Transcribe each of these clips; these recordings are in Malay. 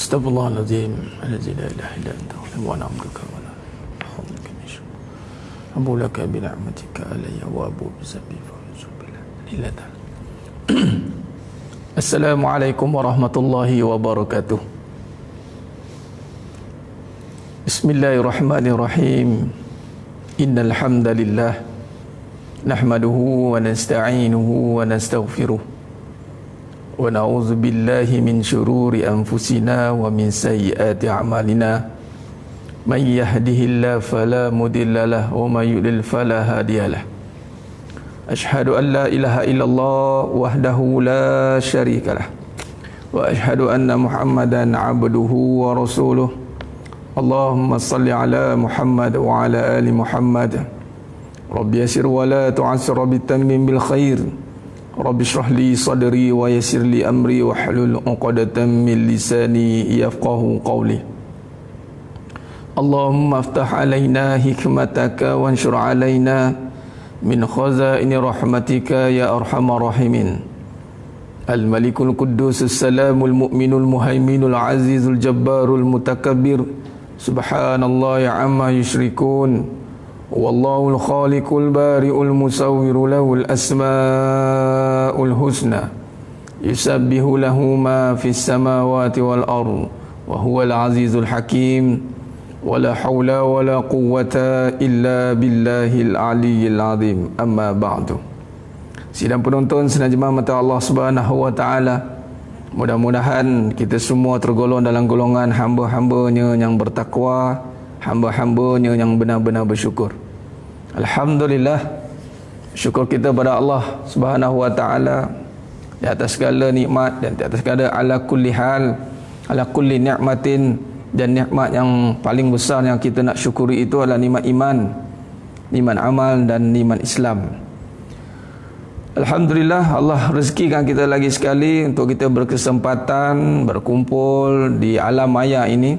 Astaghfirullahaladzim alladzi la ilaha illa anta wa na'buduka wa la hamdaka nashkur abu laka bi ni'matika alayya wa abu bi sabbi fa ila ta'ala. Assalamualaikum warahmatullahi wabarakatuh. Bismillahirrahmanirrahim. Innal hamdalillah nahmaduhu wa nasta'inuhu wa nastaghfiruh wa na'udzu billahi min syururi anfusina wa min sayyiati a'malina. May yahdihillahu fala mudilla lahu wa may yudlil fala hadiyalah. Asyhadu an la ilaha illallah wahdahu la syarikalah wa asyhadu anna Muhammadan abduhu wa rasuluh. Allahumma salli ala Muhammad wa ala ali Muhammad. Rabbi yassir wa la tu'assir bitammim bil khair. Rabbi shrah li sadri wa yassir li amri wa hlul 'uqdatam min lisani yafqahu qawli. Allahumma aftah alaina hikmataka wanshur alaina min khazaini rahmatika ya arhamar rahimin. Al-Malikul Quddus As-Salamul Mu'minul Muhaiminul Azizul Jabbarul Mutakabbir. Subhanallah ya amma yusyrikun. Wallahul khaliqul bari'ul musawwiru lahul asma'ul husna. Yusabbihu lahu ma fis samawati wal ardh wa huwal azizul hakim. Wala hawla wala quwwata illa billahil aliyyil azim. Amma ba'du. Sidang penonton sidang jemaah mata Allah Subhanahu wa taala, mudah-mudahan kita semua tergolong dalam golongan hamba-hambanya yang bertakwa, hamba-hambanya yang benar-benar bersyukur. Alhamdulillah, syukur kita pada Allah Subhanahu wa taala di atas segala nikmat dan di atas segala ala kulli hal, ala kulli ni'matin. Dan nikmat yang paling besar yang kita nak syukuri itu adalah nikmat iman, nikmat amal dan nikmat Islam. Alhamdulillah, Allah rezekikan kita lagi sekali untuk kita berkesempatan berkumpul di alam maya ini.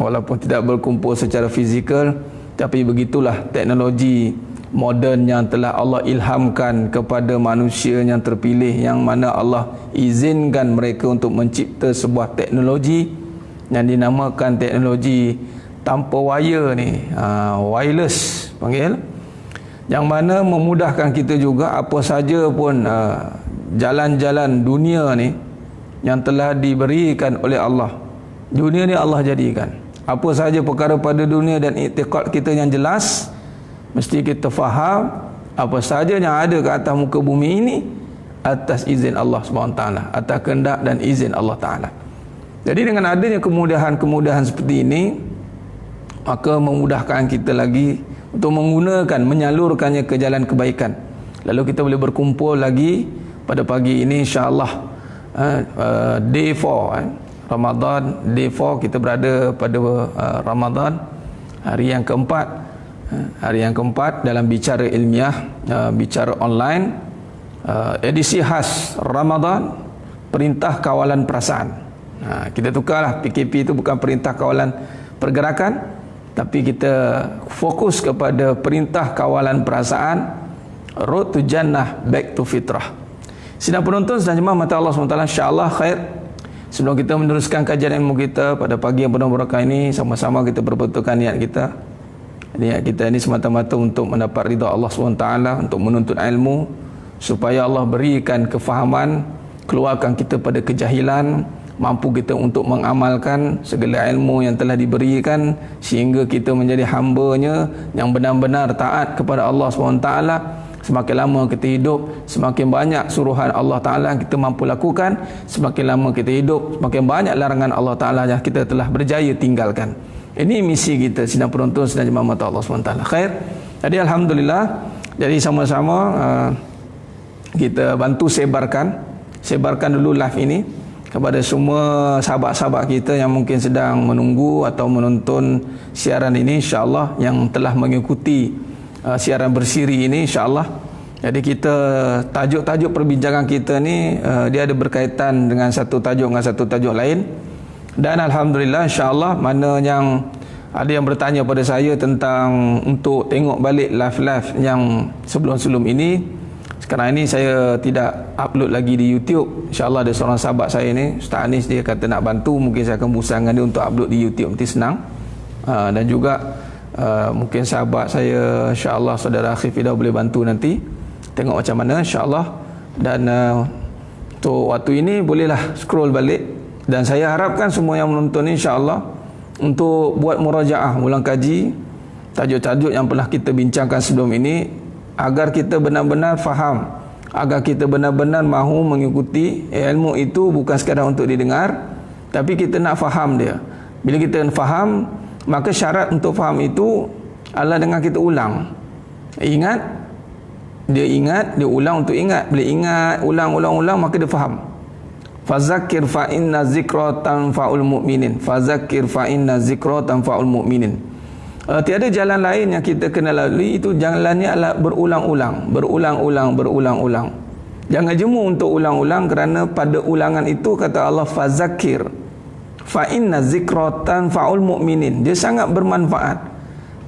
Walaupun tidak berkumpul secara fizikal, tapi begitulah teknologi moden yang telah Allah ilhamkan kepada manusia yang terpilih, yang mana Allah izinkan mereka untuk mencipta sebuah teknologi yang dinamakan teknologi tanpa wire ni, wireless panggil, yang mana memudahkan kita juga apa saja pun jalan-jalan dunia ni yang telah diberikan oleh Allah. Dunia ni Allah jadikan apa saja perkara pada dunia, dan i'tiqad kita yang jelas, mesti kita faham apa saja yang ada ke atas muka bumi ini atas izin Allah SWT, atas kehendak dan izin Allah Ta'ala. Jadi dengan adanya kemudahan-kemudahan seperti ini, maka memudahkan kita lagi untuk menggunakan, menyalurkannya ke jalan kebaikan. Lalu kita boleh berkumpul lagi pada pagi ini insya-Allah, day 4 Ramadan, day 4 kita berada pada Ramadan, hari yang keempat. Hari yang keempat dalam bicara ilmiah, bicara online, edisi khas Ramadan, perintah kawalan perasaan. Kita tukarlah, PKP itu bukan perintah kawalan pergerakan, tapi kita fokus kepada perintah kawalan perasaan, road to jannah, back to fitrah. Sidang penonton sedang jemaah mata Allah SWT, insya-Allah khair. Sebelum kita meneruskan kajian ilmu kita pada pagi yang penuh berkah ini, sama-sama kita berbetulkan niat kita. Niat kita ini semata-mata untuk mendapat ridha Allah SWT, untuk menuntut ilmu, supaya Allah berikan kefahaman, keluarkan kita pada kejahilan, mampu kita untuk mengamalkan segala ilmu yang telah diberikan, sehingga kita menjadi hamba-Nya yang benar-benar taat kepada Allah SWT. Semakin lama kita hidup, semakin banyak suruhan Allah Ta'ala yang kita mampu lakukan. Semakin lama kita hidup, semakin banyak larangan Allah Ta'ala yang kita telah berjaya tinggalkan. Ini misi kita, sidang penonton, sidang jemaah mata Allah SWT. Khair. Jadi Alhamdulillah, jadi sama-sama kita bantu sebarkan dulu live ini kepada semua sahabat-sahabat kita yang mungkin sedang menunggu atau menonton siaran ini, insya-Allah, yang telah mengikuti siaran bersiri ini, insya-Allah. Jadi kita, tajuk-tajuk perbincangan kita ni dia ada berkaitan dengan satu tajuk dengan satu tajuk lain. Dan Alhamdulillah, insya-Allah, mana yang ada yang bertanya pada saya tentang untuk tengok balik live-live yang sebelum-sebelum ini, sekarang ini saya tidak upload lagi di YouTube. InsyaAllah ada seorang sahabat saya ni, Ustaz Anis, dia kata nak bantu, mungkin saya akan berusaha dengan dia untuk upload di YouTube, nanti senang. Dan juga mungkin sahabat saya, insyaAllah saudara Akhif Fidah boleh bantu nanti, tengok macam mana insyaAllah. Dan untuk waktu ini bolehlah scroll balik, dan saya harapkan semua yang menonton insyaAllah untuk buat murajaah, ulang kaji tajuk-tajuk yang pernah kita bincangkan sebelum ini, agar kita benar-benar faham, agar kita benar-benar mahu mengikuti ilmu itu. Bukan sekadar untuk didengar, tapi kita nak faham dia. Bila kita faham, maka syarat untuk faham itu adalah dengan kita ulang. Ingat, dia ulang untuk ingat. Bila ingat, ulang, maka dia faham. Fazakir fa inna zikra tanfa'ul mu'minin. Fazakir fa inna zikra tanfa'ul mu'minin. Tiada jalan lain yang kita kena lalui, itu jalannya adalah berulang-ulang. Jangan jemu untuk ulang-ulang, kerana pada ulangan itu kata Allah fazakir fa inna zikra tanfa'ul mu'minin. Dia sangat bermanfaat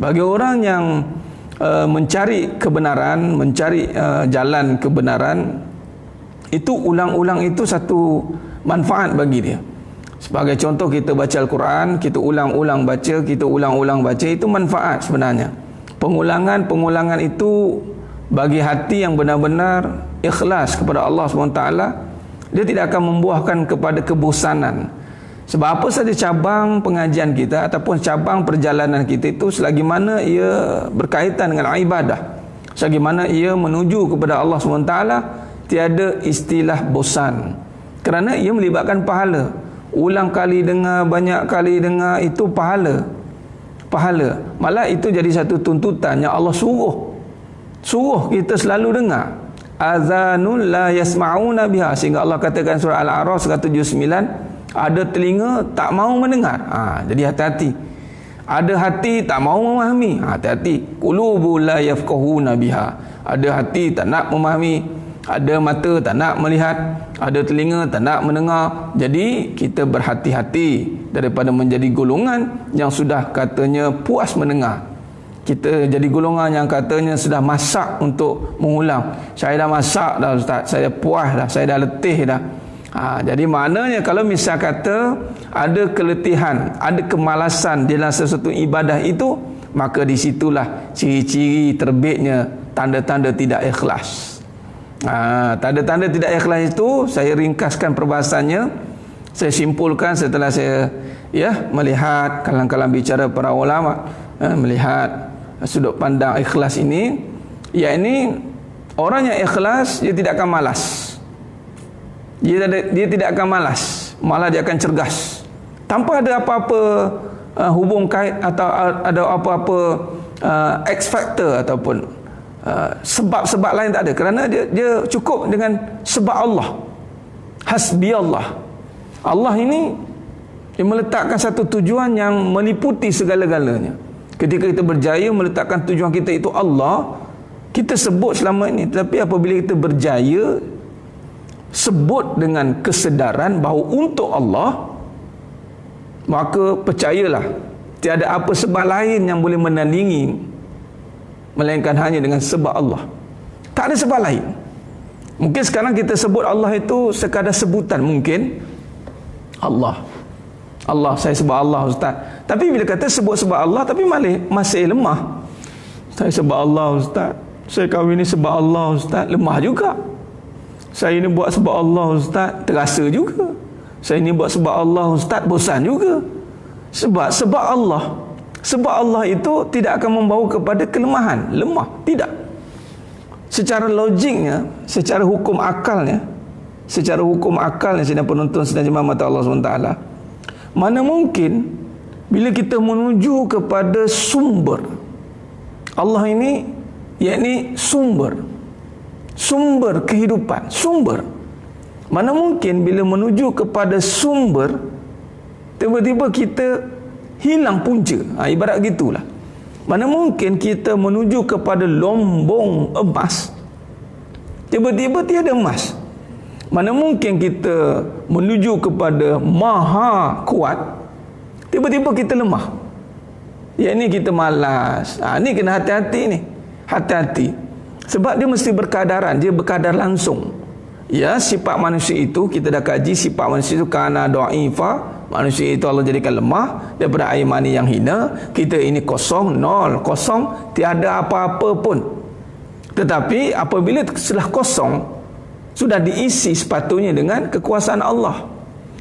bagi orang yang mencari kebenaran, mencari jalan kebenaran. Itu ulang-ulang itu satu manfaat bagi dia. Sebagai contoh, kita baca Al-Quran, kita ulang-ulang baca, itu manfaat sebenarnya. Pengulangan itu bagi hati yang benar-benar ikhlas kepada Allah SWT, dia tidak akan membuahkan kepada kebosanan. Sebab apa saja cabang pengajian kita ataupun cabang perjalanan kita itu, selagi mana ia berkaitan dengan ibadah, selagi mana ia menuju kepada Allah SWT, tiada istilah bosan, kerana ia melibatkan pahala. Ulang kali dengar, banyak kali dengar, itu pahala. Malah itu jadi satu tuntutan yang Allah suruh kita selalu dengar. Azanul la yasma'una biha, sehingga Allah katakan surah Al-A'raf 179, ada telinga tak mau mendengar. Jadi hati-hati. Ada hati tak mau memahami. Hati-hati. Qulubu la yafqahuna biha. Ada hati tak nak memahami. Ada mata tak nak melihat, ada telinga tak nak mendengar. Jadi kita berhati-hati daripada menjadi golongan yang sudah katanya puas mendengar. Kita jadi golongan yang katanya sudah masak untuk mengulang. Saya dah masak dah Ustaz, saya puas dah, saya dah letih dah. Jadi maknanya kalau misal kata ada keletihan, ada kemalasan dalam sesuatu ibadah itu, maka disitulah ciri-ciri terbitnya tanda-tanda tidak ikhlas. Tanda-tanda tidak ikhlas itu saya ringkaskan perbahasannya, saya simpulkan setelah saya melihat kalang-kalang bicara para ulama, melihat sudut pandang ikhlas ini, yakni orang yang ikhlas dia tidak akan malas. Dia tidak akan malas, malah dia akan cergas, tanpa ada apa-apa hubung kait atau ada apa-apa X factor ataupun sebab-sebab lain tak ada, kerana dia cukup dengan sebab Allah. Hasbi Allah. Allah ini dia meletakkan satu tujuan yang meliputi segala-galanya. Ketika kita berjaya meletakkan tujuan kita itu Allah, kita sebut selama ini. Tapi apabila kita berjaya sebut dengan kesedaran bahawa untuk Allah, maka percayalah tiada apa sebab lain yang boleh menandingi, melainkan hanya dengan sebab Allah. Tak ada sebab lain. Mungkin sekarang kita sebut Allah itu sekadar sebutan, mungkin Allah, saya sebut Allah Ustaz. Tapi bila kata sebut sebab Allah, tapi masih lemah. Saya sebut Allah Ustaz, saya kahwin ni sebab Allah Ustaz, lemah juga. Saya ni buat sebab Allah Ustaz, terasa juga. Saya ni buat sebab Allah Ustaz, bosan juga. Sebab Allah. Sebab Allah itu tidak akan membawa kepada kelemahan, lemah, tidak. Secara logiknya, secara hukum akalnya, saya dan penonton sedang jemaah mata Allah SWT, mana mungkin bila kita menuju kepada sumber Allah ini, yakni sumber kehidupan, mana mungkin bila menuju kepada sumber tiba-tiba kita hilang punca. Ibarat gitulah. Mana mungkin kita menuju kepada lombong emas, tiba-tiba tiada emas. Mana mungkin kita menuju kepada maha kuat, tiba-tiba kita lemah. Ni kita malas. Ni kena hati-hati ni. Hati-hati. Sebab dia mesti berkadaran, dia berkadar langsung. Ya, sifat manusia itu kita dah kaji, sifat manusia itu kana dha'ifa, manusia itu Allah jadikan lemah daripada air mani yang hina. Kita ini kosong, nol, kosong, tiada apa-apa pun. Tetapi apabila setelah kosong, sudah diisi sepatutnya dengan kekuasaan Allah.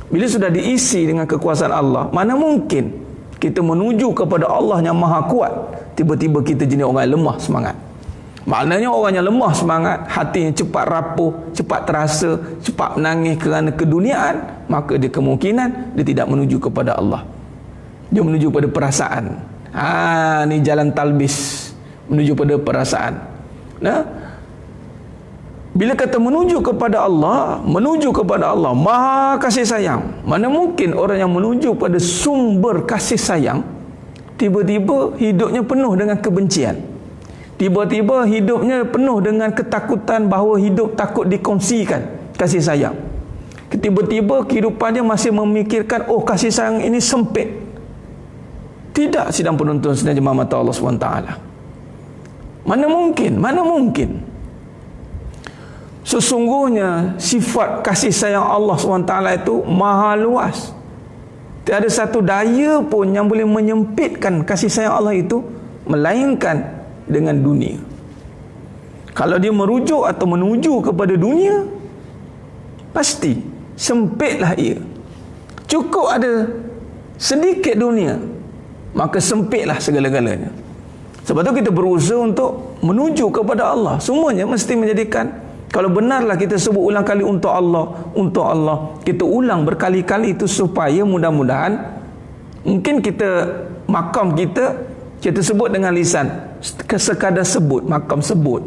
Bila sudah diisi dengan kekuasaan Allah, mana mungkin kita menuju kepada Allah yang maha kuat, tiba-tiba kita jadi orang yang lemah semangat. Maknanya orang yang lemah semangat, hatinya cepat rapuh, cepat terasa, cepat menangis kerana keduniaan, maka dia kemungkinan dia tidak menuju kepada Allah. Dia menuju pada perasaan. Ni jalan talbis, menuju pada perasaan. Nah, bila kata menuju kepada Allah, maha kasih sayang, mana mungkin orang yang menuju pada sumber kasih sayang, tiba-tiba hidupnya penuh dengan kebencian. Tiba-tiba hidupnya penuh dengan ketakutan bahawa hidup takut dikongsikan kasih sayang. Tiba-tiba kehidupannya masih memikirkan, kasih sayang ini sempit. Tidak, sidang penonton sedang jemaah mata Allah SWT. Mana mungkin. Sesungguhnya sifat kasih sayang Allah SWT itu maha luas. Tiada satu daya pun yang boleh menyempitkan kasih sayang Allah itu, melainkan dengan dunia. Kalau dia merujuk atau menuju kepada dunia, pasti sempitlah ia. Cukup ada sedikit dunia, maka sempitlah segala-galanya. Sebab tu kita berusaha untuk menuju kepada Allah. Semuanya mesti menjadikan, kalau benarlah kita sebut ulang kali untuk Allah, kita ulang berkali-kali itu supaya mudah-mudahan mungkin makam kita sebut dengan lisan, sekadar sebut, makam sebut.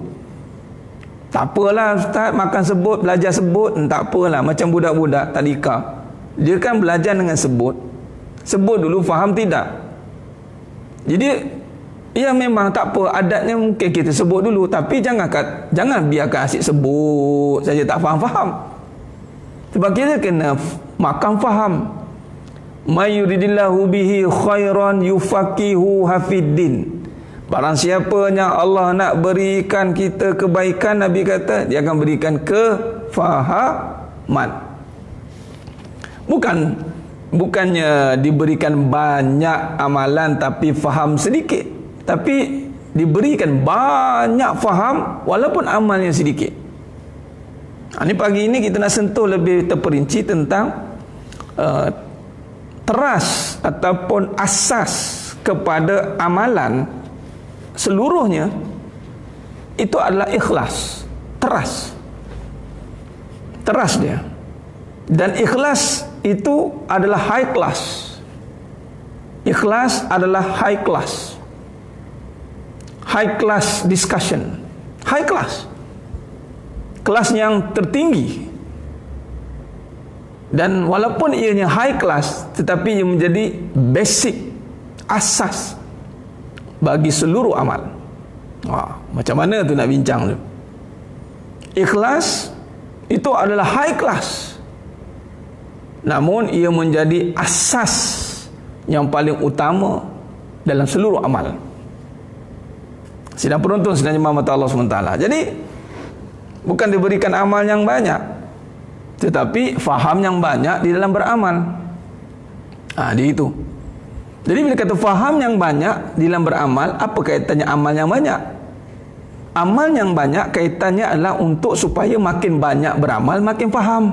Tak apalah ustaz, makan sebut, belajar sebut, tak apalah. Macam budak-budak tadika, dia kan belajar dengan sebut dulu, faham tidak? Jadi ya memang tak apa, adatnya mungkin kita sebut dulu, tapi jangan biarkan asyik sebut saja tak faham-faham. Sebab kita kena makam faham. May yuridillahu bihi khairan yufaqihu hafiddin. Barang siapa yang Allah nak berikan kita kebaikan, Nabi kata dia akan berikan kefahaman. Bukannya diberikan banyak amalan tapi faham sedikit, tapi diberikan banyak faham walaupun amalnya sedikit. Ini pagi ini kita nak sentuh lebih terperinci tentang teras ataupun asas kepada amalan seluruhnya itu adalah ikhlas. Teras dia. Dan ikhlas itu adalah high class. Ikhlas adalah high class. High class discussion. High class. Kelas yang tertinggi. Dan walaupun ianya high class, tetapi ia menjadi basic, asas bagi seluruh amal. Macam mana tu nak bincang tu? Ikhlas itu adalah high class, namun ia menjadi asas yang paling utama dalam seluruh amal. Sidang penonton, sidang jemaah mata Allah SWT. Jadi bukan diberikan amal yang banyak, tetapi faham yang banyak di dalam beramal. Dia itu. Jadi bila kata faham yang banyak di dalam beramal, apa kaitannya amal yang banyak? Amal yang banyak kaitannya adalah untuk supaya makin banyak beramal, makin faham.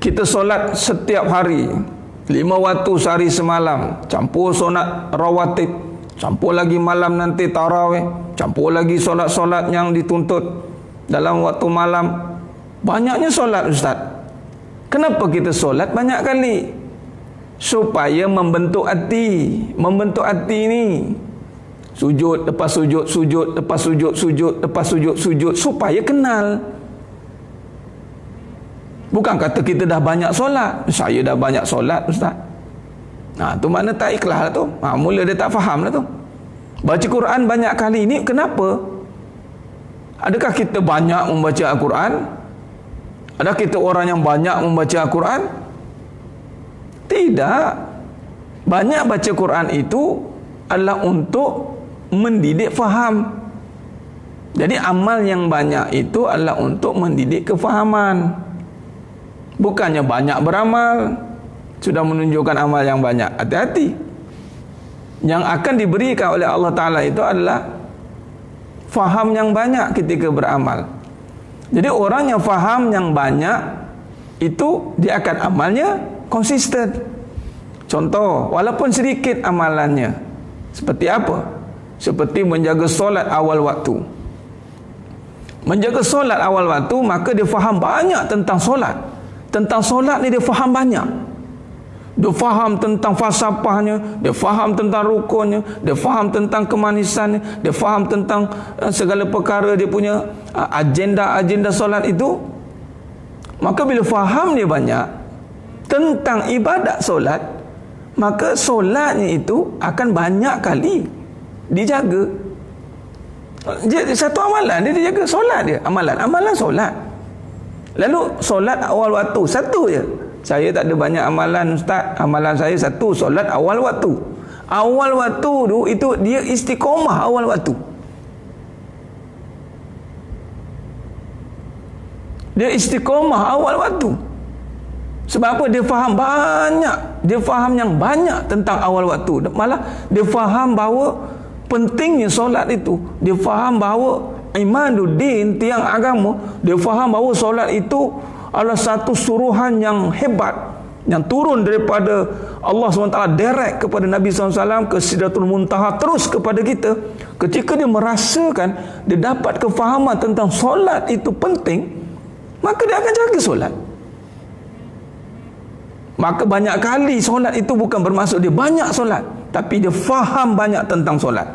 Kita solat setiap hari 5 waktu sehari semalam, campur solat rawatib, campur lagi malam nanti tarawih, campur lagi solat-solat yang dituntut dalam waktu malam. Banyaknya solat ustaz. Kenapa kita solat banyak kali? Supaya membentuk hati. Membentuk hati ni, sujud lepas sujud, sujud lepas sujud, sujud lepas sujud, sujud, supaya kenal. Bukan kata kita dah banyak solat, saya dah banyak solat ustaz. Tu mana tak ikhlas lah tu. Mula dia tak faham lah tu. Baca Quran banyak kali ni kenapa? Adakah kita banyak membaca Al-Quran? Adakah kita orang yang banyak membaca Al-Quran? Tidak. Banyak baca Quran itu adalah untuk mendidik faham. Jadi amal yang banyak itu adalah untuk mendidik kefahaman. Bukannya banyak beramal sudah menunjukkan amal yang banyak. Hati-hati. Yang akan diberikan oleh Allah Ta'ala itu adalah faham yang banyak ketika beramal. Jadi orang yang faham yang banyak itu dia akan amalnya konsisten. Contoh, walaupun sedikit amalannya. Seperti apa? Seperti menjaga solat awal waktu. Menjaga solat awal waktu, maka dia faham banyak tentang solat. Tentang solat ni dia faham banyak. Dia faham tentang falsafahnya, dia faham tentang rukunnya, dia faham tentang kemanisannya, dia faham tentang segala perkara dia punya agenda-agenda solat itu. Maka bila faham dia banyak tentang ibadat solat, maka solatnya itu akan banyak kali dijaga. Satu amalan dia jaga solat dia, amalan solat. Lalu solat awal waktu satu je. Saya tak ada banyak amalan ustaz, amalan saya satu, solat awal waktu. Awal waktu tu itu dia istiqamah awal waktu. Dia istiqamah awal waktu. Sebab apa? Dia faham banyak, dia faham yang banyak tentang awal waktu. Malah dia faham bahawa pentingnya solat itu. Dia faham bahawa imanuddin, tiang agama, dia faham bahawa solat itu adalah satu suruhan yang hebat yang turun daripada Allah SWT direct kepada Nabi SAW ke Sidratul Muntaha terus kepada kita. Ketika dia merasakan, dia dapat kefahaman tentang solat itu penting, maka dia akan jaga solat. Maka banyak kali solat itu bukan bermaksud dia banyak solat, tapi dia faham banyak tentang solat.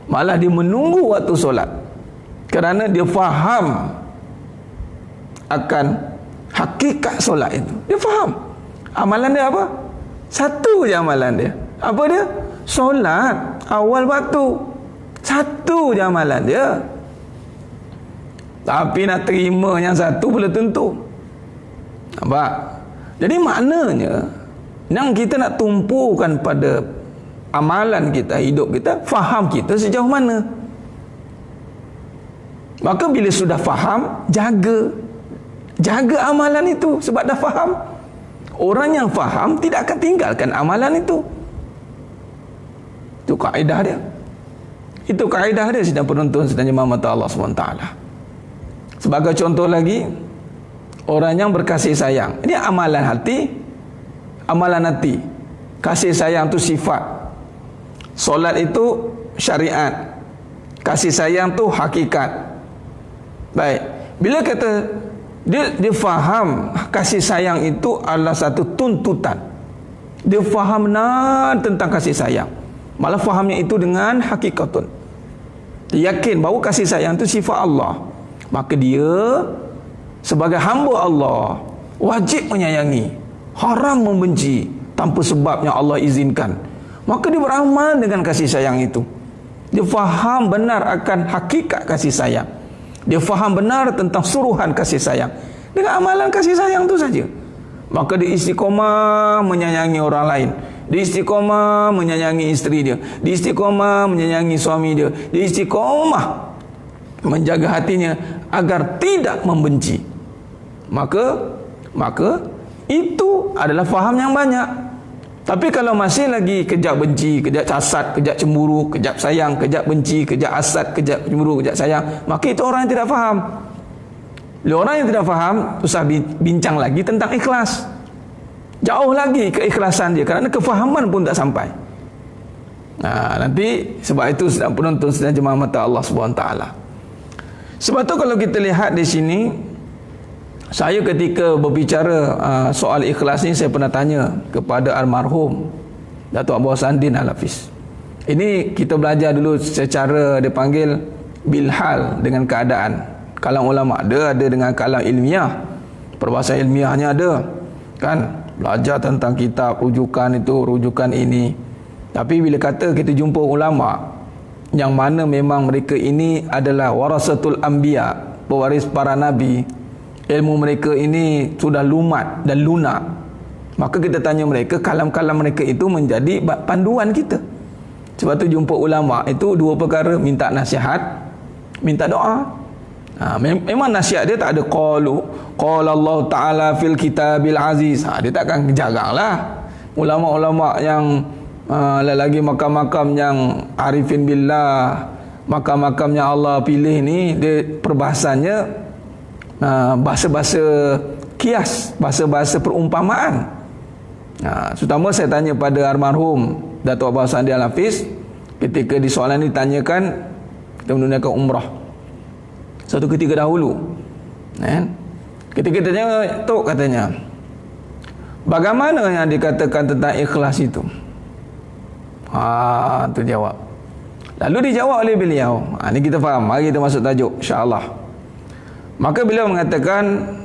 Malah dia menunggu waktu solat kerana dia faham akan hakikat solat itu. Dia faham. Amalan dia apa? Satu je amalan dia. Apa dia? Solat awal waktu. Satu je amalan dia. Tapi nak terima yang satu belum tentu. Nampak? Jadi maknanya yang kita nak tumpukan pada amalan kita, hidup kita, faham kita sejauh mana. Maka bila sudah faham, jaga amalan itu sebab dah faham. Orang yang faham tidak akan tinggalkan amalan itu. Itu kaedah dia. Itu kaedah dia sedang penonton, sedang jemaah mata Allah SWT. Sebagai contoh lagi, orang yang berkasih sayang. Ini amalan hati. Amalan hati. Kasih sayang itu sifat. Solat itu syariat. Kasih sayang itu hakikat. Baik. Bila kata dia faham kasih sayang itu adalah satu tuntutan. Dia faham benar tentang kasih sayang. Malah fahamnya itu dengan hakikatun. Dia yakin bahawa kasih sayang itu sifat Allah. Maka dia sebagai hamba Allah wajib menyayangi, haram membenci tanpa sebab yang Allah izinkan. Maka dia beramal dengan kasih sayang itu. Dia faham benar akan hakikat kasih sayang. Dia faham benar tentang suruhan kasih sayang. Dengan amalan kasih sayang itu saja, maka dia istiqamah menyayangi orang lain. Dia istiqamah menyayangi isteri dia. Dia istiqamah menyayangi suami dia. Dia istiqamah menjaga hatinya agar tidak membenci. Maka itu adalah faham yang banyak. Tapi kalau masih lagi kejap benci, kejap hasad, kejap cemburu, kejap sayang, kejap benci, kejap hasad, kejap cemburu, kejap sayang, maka itu orang yang tidak faham. Orang yang tidak faham, usah bincang lagi tentang ikhlas. Jauh lagi keikhlasan dia, kerana kefahaman pun tak sampai. Nanti sebab itu sedang penonton, sedang jemaah mata Allah SWT. Sebab tu kalau kita lihat di sini, saya ketika berbicara soal ikhlas ni, saya pernah tanya kepada almarhum Datuk Abu Hasanuddin Al-Hafiz. Ini kita belajar dulu secara dipanggil bilhal, dengan keadaan. Kalam ulama ada dengan kalam ilmiah, perbahasan ilmiahnya ada, kan? Belajar tentang kitab, rujukan itu, rujukan ini. Tapi bila kata kita jumpa ulama yang mana memang mereka ini adalah warasatul anbiya, pewaris para nabi, ilmu mereka ini sudah lumat dan lunak, maka kita tanya mereka, kalam-kalam mereka itu menjadi panduan kita. Sebab tu jumpa ulama itu dua perkara: minta nasihat, minta doa. Memang nasihat dia tak ada qala Allah Ta'ala fil kitabil aziz. Dia takkan jarang lah. Ulama-ulama yang lagi makam-makam yang arifin billah, makam-makam yang Allah pilih ni, dia perbahasannya bahasa-bahasa kias, bahasa-bahasa perumpamaan. Terutama saya tanya pada almarhum Datuk Abah Sandi Al-Hafiz, ketika di soalan ni ditanyakan kita menunaikan umrah satu ketika dahulu, ketika tanya Tok, katanya bagaimana yang dikatakan tentang ikhlas itu? Tu jawab. Lalu dijawab oleh beliau, ni kita faham. Mari kita masuk tajuk insya-Allah. Maka beliau mengatakan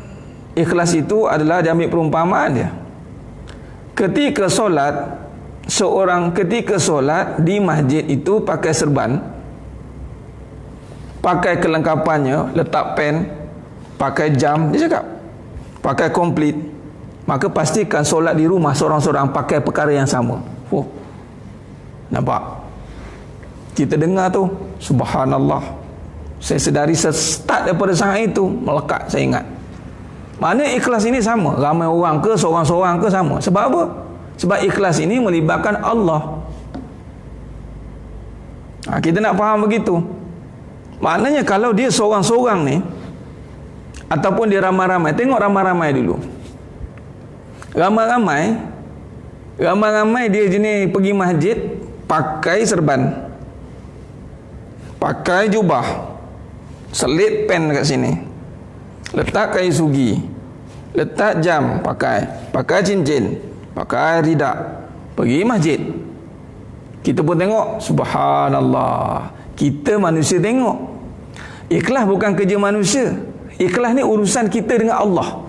ikhlas itu adalah, dia ambil perumpamaan dia. Ketika solat, ketika solat di masjid itu pakai serban, pakai kelengkapannya, letak pen, pakai jam, dia cakap pakai komplit, maka pastikan solat di rumah seorang-seorang pakai perkara yang sama. Nampak? Kita dengar tu, subhanallah. Saya sedari start daripada saat itu, melekat saya ingat. Mana ikhlas ini sama, ramai orang ke, seorang-seorang ke, sama. Sebab apa? Sebab ikhlas ini melibatkan Allah. Kita nak faham begitu. Maknanya kalau dia seorang-seorang ni, ataupun dia ramai-ramai, tengok ramai-ramai dulu. Ramai-ramai dia jenis pergi masjid pakai serban, pakai jubah, selit pen kat sini, letak kayu sugi, letak jam, pakai cincin, pakai ridak, pergi masjid. Kita pun tengok, subhanallah. Kita manusia tengok. Ikhlas bukan kerja manusia. Ikhlas ni urusan kita dengan Allah.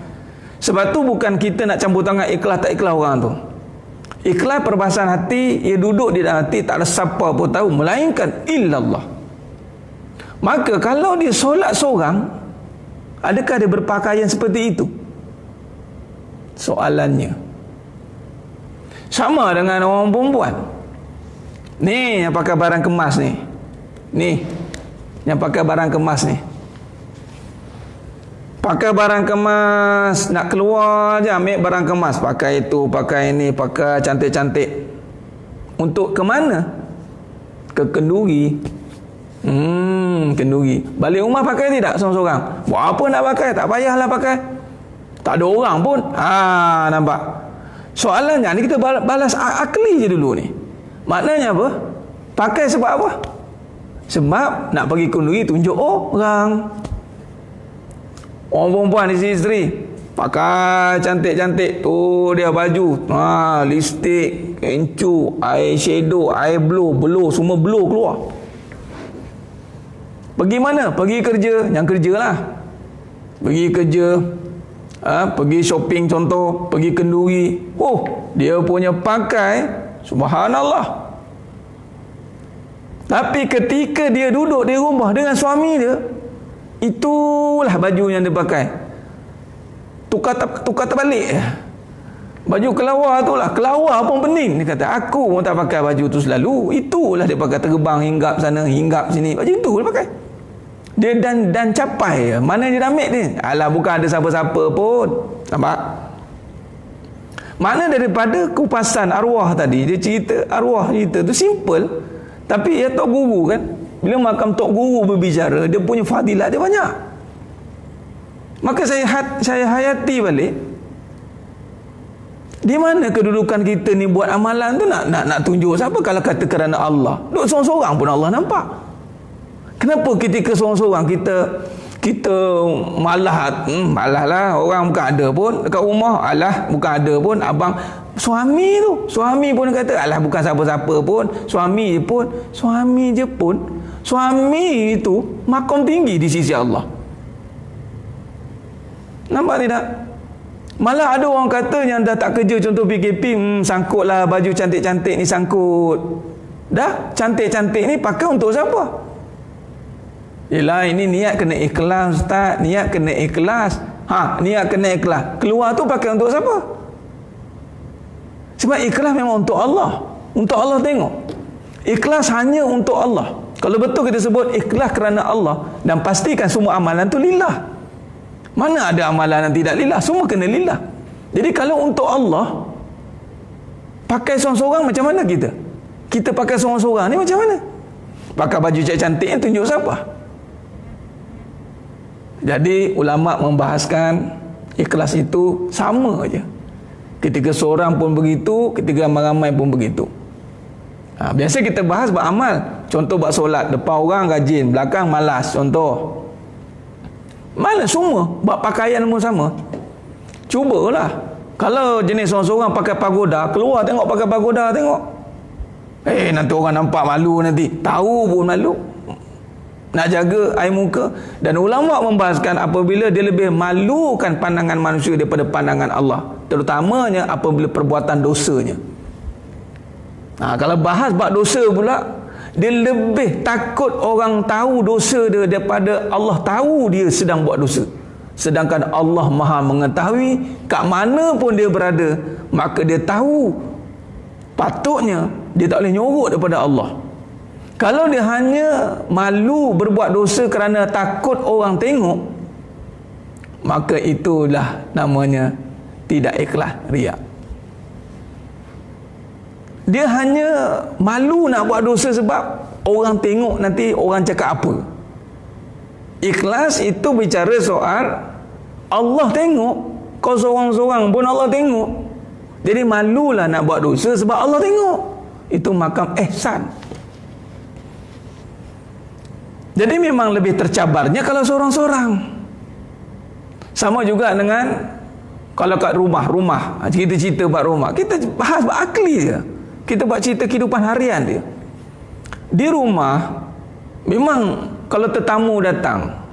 Sebab tu bukan kita nak campur tangan ikhlas tak ikhlas orang tu. Ikhlas perbahasan hati, ia duduk di dalam hati, tak ada siapa pun tahu melainkan illallah. Maka kalau dia solat seorang, adakah dia berpakaian seperti itu? Soalannya. Sama dengan orang perempuan. Ni yang pakai barang kemas ni. Ni yang pakai barang kemas ni. Pakai barang kemas, nak keluar je ambil barang kemas, pakai itu, pakai ini, pakai cantik-cantik. Untuk ke mana? Ke kenduri. Kenduri. Balik rumah pakai tidak seorang-seorang? Buat apa nak pakai? Tak payahlah pakai. Tak ada orang pun. Nampak? Soalannya ni kita balas akli je dulu ni. Maknanya apa? Pakai sebab apa? Sebab nak pergi kenduri tunjuk orang. Orang perempuan isteri pakai cantik-cantik tu, dia baju, lipstick, kencu, eyeshadow, eyebrow, semua blow keluar. Pergi mana? Pergi kerja. Yang kerja lah. Pergi kerja, pergi shopping contoh, pergi kenduri. Dia punya pakai, subhanallah. Tapi ketika dia duduk di rumah dengan suami dia, itulah baju yang dia pakai. Tukar terbalik. Baju kelawar tu lah. Kelawar pun pening. Dia kata, aku pun tak pakai baju tu selalu. Itulah dia pakai, terbang hinggap sana, hinggap sini. Baju tu dia pakai. Dia dan capai. Mana dia dah ambil ni? Alah, bukan ada siapa-siapa pun. Nampak? Mana daripada kupasan arwah tadi, dia cerita, arwah cerita tu simple. Tapi ya Tok Guru kan, bila makam Tok Guru berbicara, dia punya fadilat dia banyak. Maka saya hayati balik, di mana kedudukan kita ni buat amalan tu nak tunjuk siapa? Kalau kata kerana Allah, duduk seorang-seorang pun Allah nampak. Kenapa ketika seorang-seorang kita malah lah, orang bukan ada pun dekat rumah, alah bukan ada pun abang suami pun kata alah bukan siapa-siapa pun, suami itu makam tinggi di sisi Allah. Nampak tidak? Malah ada orang kata yang dah tak kerja, contoh PKP, sangkutlah baju cantik-cantik ni, sangkut. Dah cantik-cantik ni pakai untuk siapa? Yelah, ini niat kena ikhlas Ustaz, niat kena ikhlas. Niat kena ikhlas. Keluar tu pakai untuk siapa? Sebab ikhlas memang untuk Allah. Untuk Allah tengok. Ikhlas hanya untuk Allah. Kalau betul kita sebut ikhlas kerana Allah, dan pastikan semua amalan tu lillah. Mana ada amalan yang tidak lillah? Semua kena lillah. Jadi kalau untuk Allah, pakai seorang-seorang macam mana kita? Kita pakai seorang-seorang ni macam mana? Pakai baju cantik yang tunjuk siapa? Jadi ulama membahaskan ikhlas itu sama aja. Ketika seorang pun begitu, ketika ramai-ramai pun begitu. Biasa kita bahas beramal. Contoh buat solat, depan orang rajin, belakang malas. Contoh. Mana semua buat pakaian pun sama. Cubalah. Kalau jenis seorang-seorang pakai pagoda, keluar tengok pakai pagoda, tengok. Nanti orang nampak malu nanti. Tahu pun malu. Nak jaga air muka. Dan ulama membahaskan apabila dia lebih malukan pandangan manusia daripada pandangan Allah, terutamanya apabila perbuatan dosanya. Kalau bahas bab dosa pula, dia lebih takut orang tahu dosa dia daripada Allah tahu dia sedang buat dosa. Sedangkan Allah Maha mengetahui kat mana pun dia berada, maka dia tahu. Patutnya dia tak boleh nyorok daripada Allah. Kalau dia hanya malu berbuat dosa kerana takut orang tengok, maka itulah namanya tidak ikhlas, riak. Dia hanya malu nak buat dosa sebab orang tengok, nanti orang cakap apa. Ikhlas itu bicara soal Allah tengok, kau seorang-seorang pun Allah tengok. Jadi malulah nak buat dosa sebab Allah tengok. Itu makam ihsan. Jadi memang lebih tercabarnya kalau seorang-seorang. Sama juga dengan kalau kat rumah, kita cerita buat rumah, kita bahas buat akli je. Kita buat cerita kehidupan harian dia. Di rumah memang kalau tetamu datang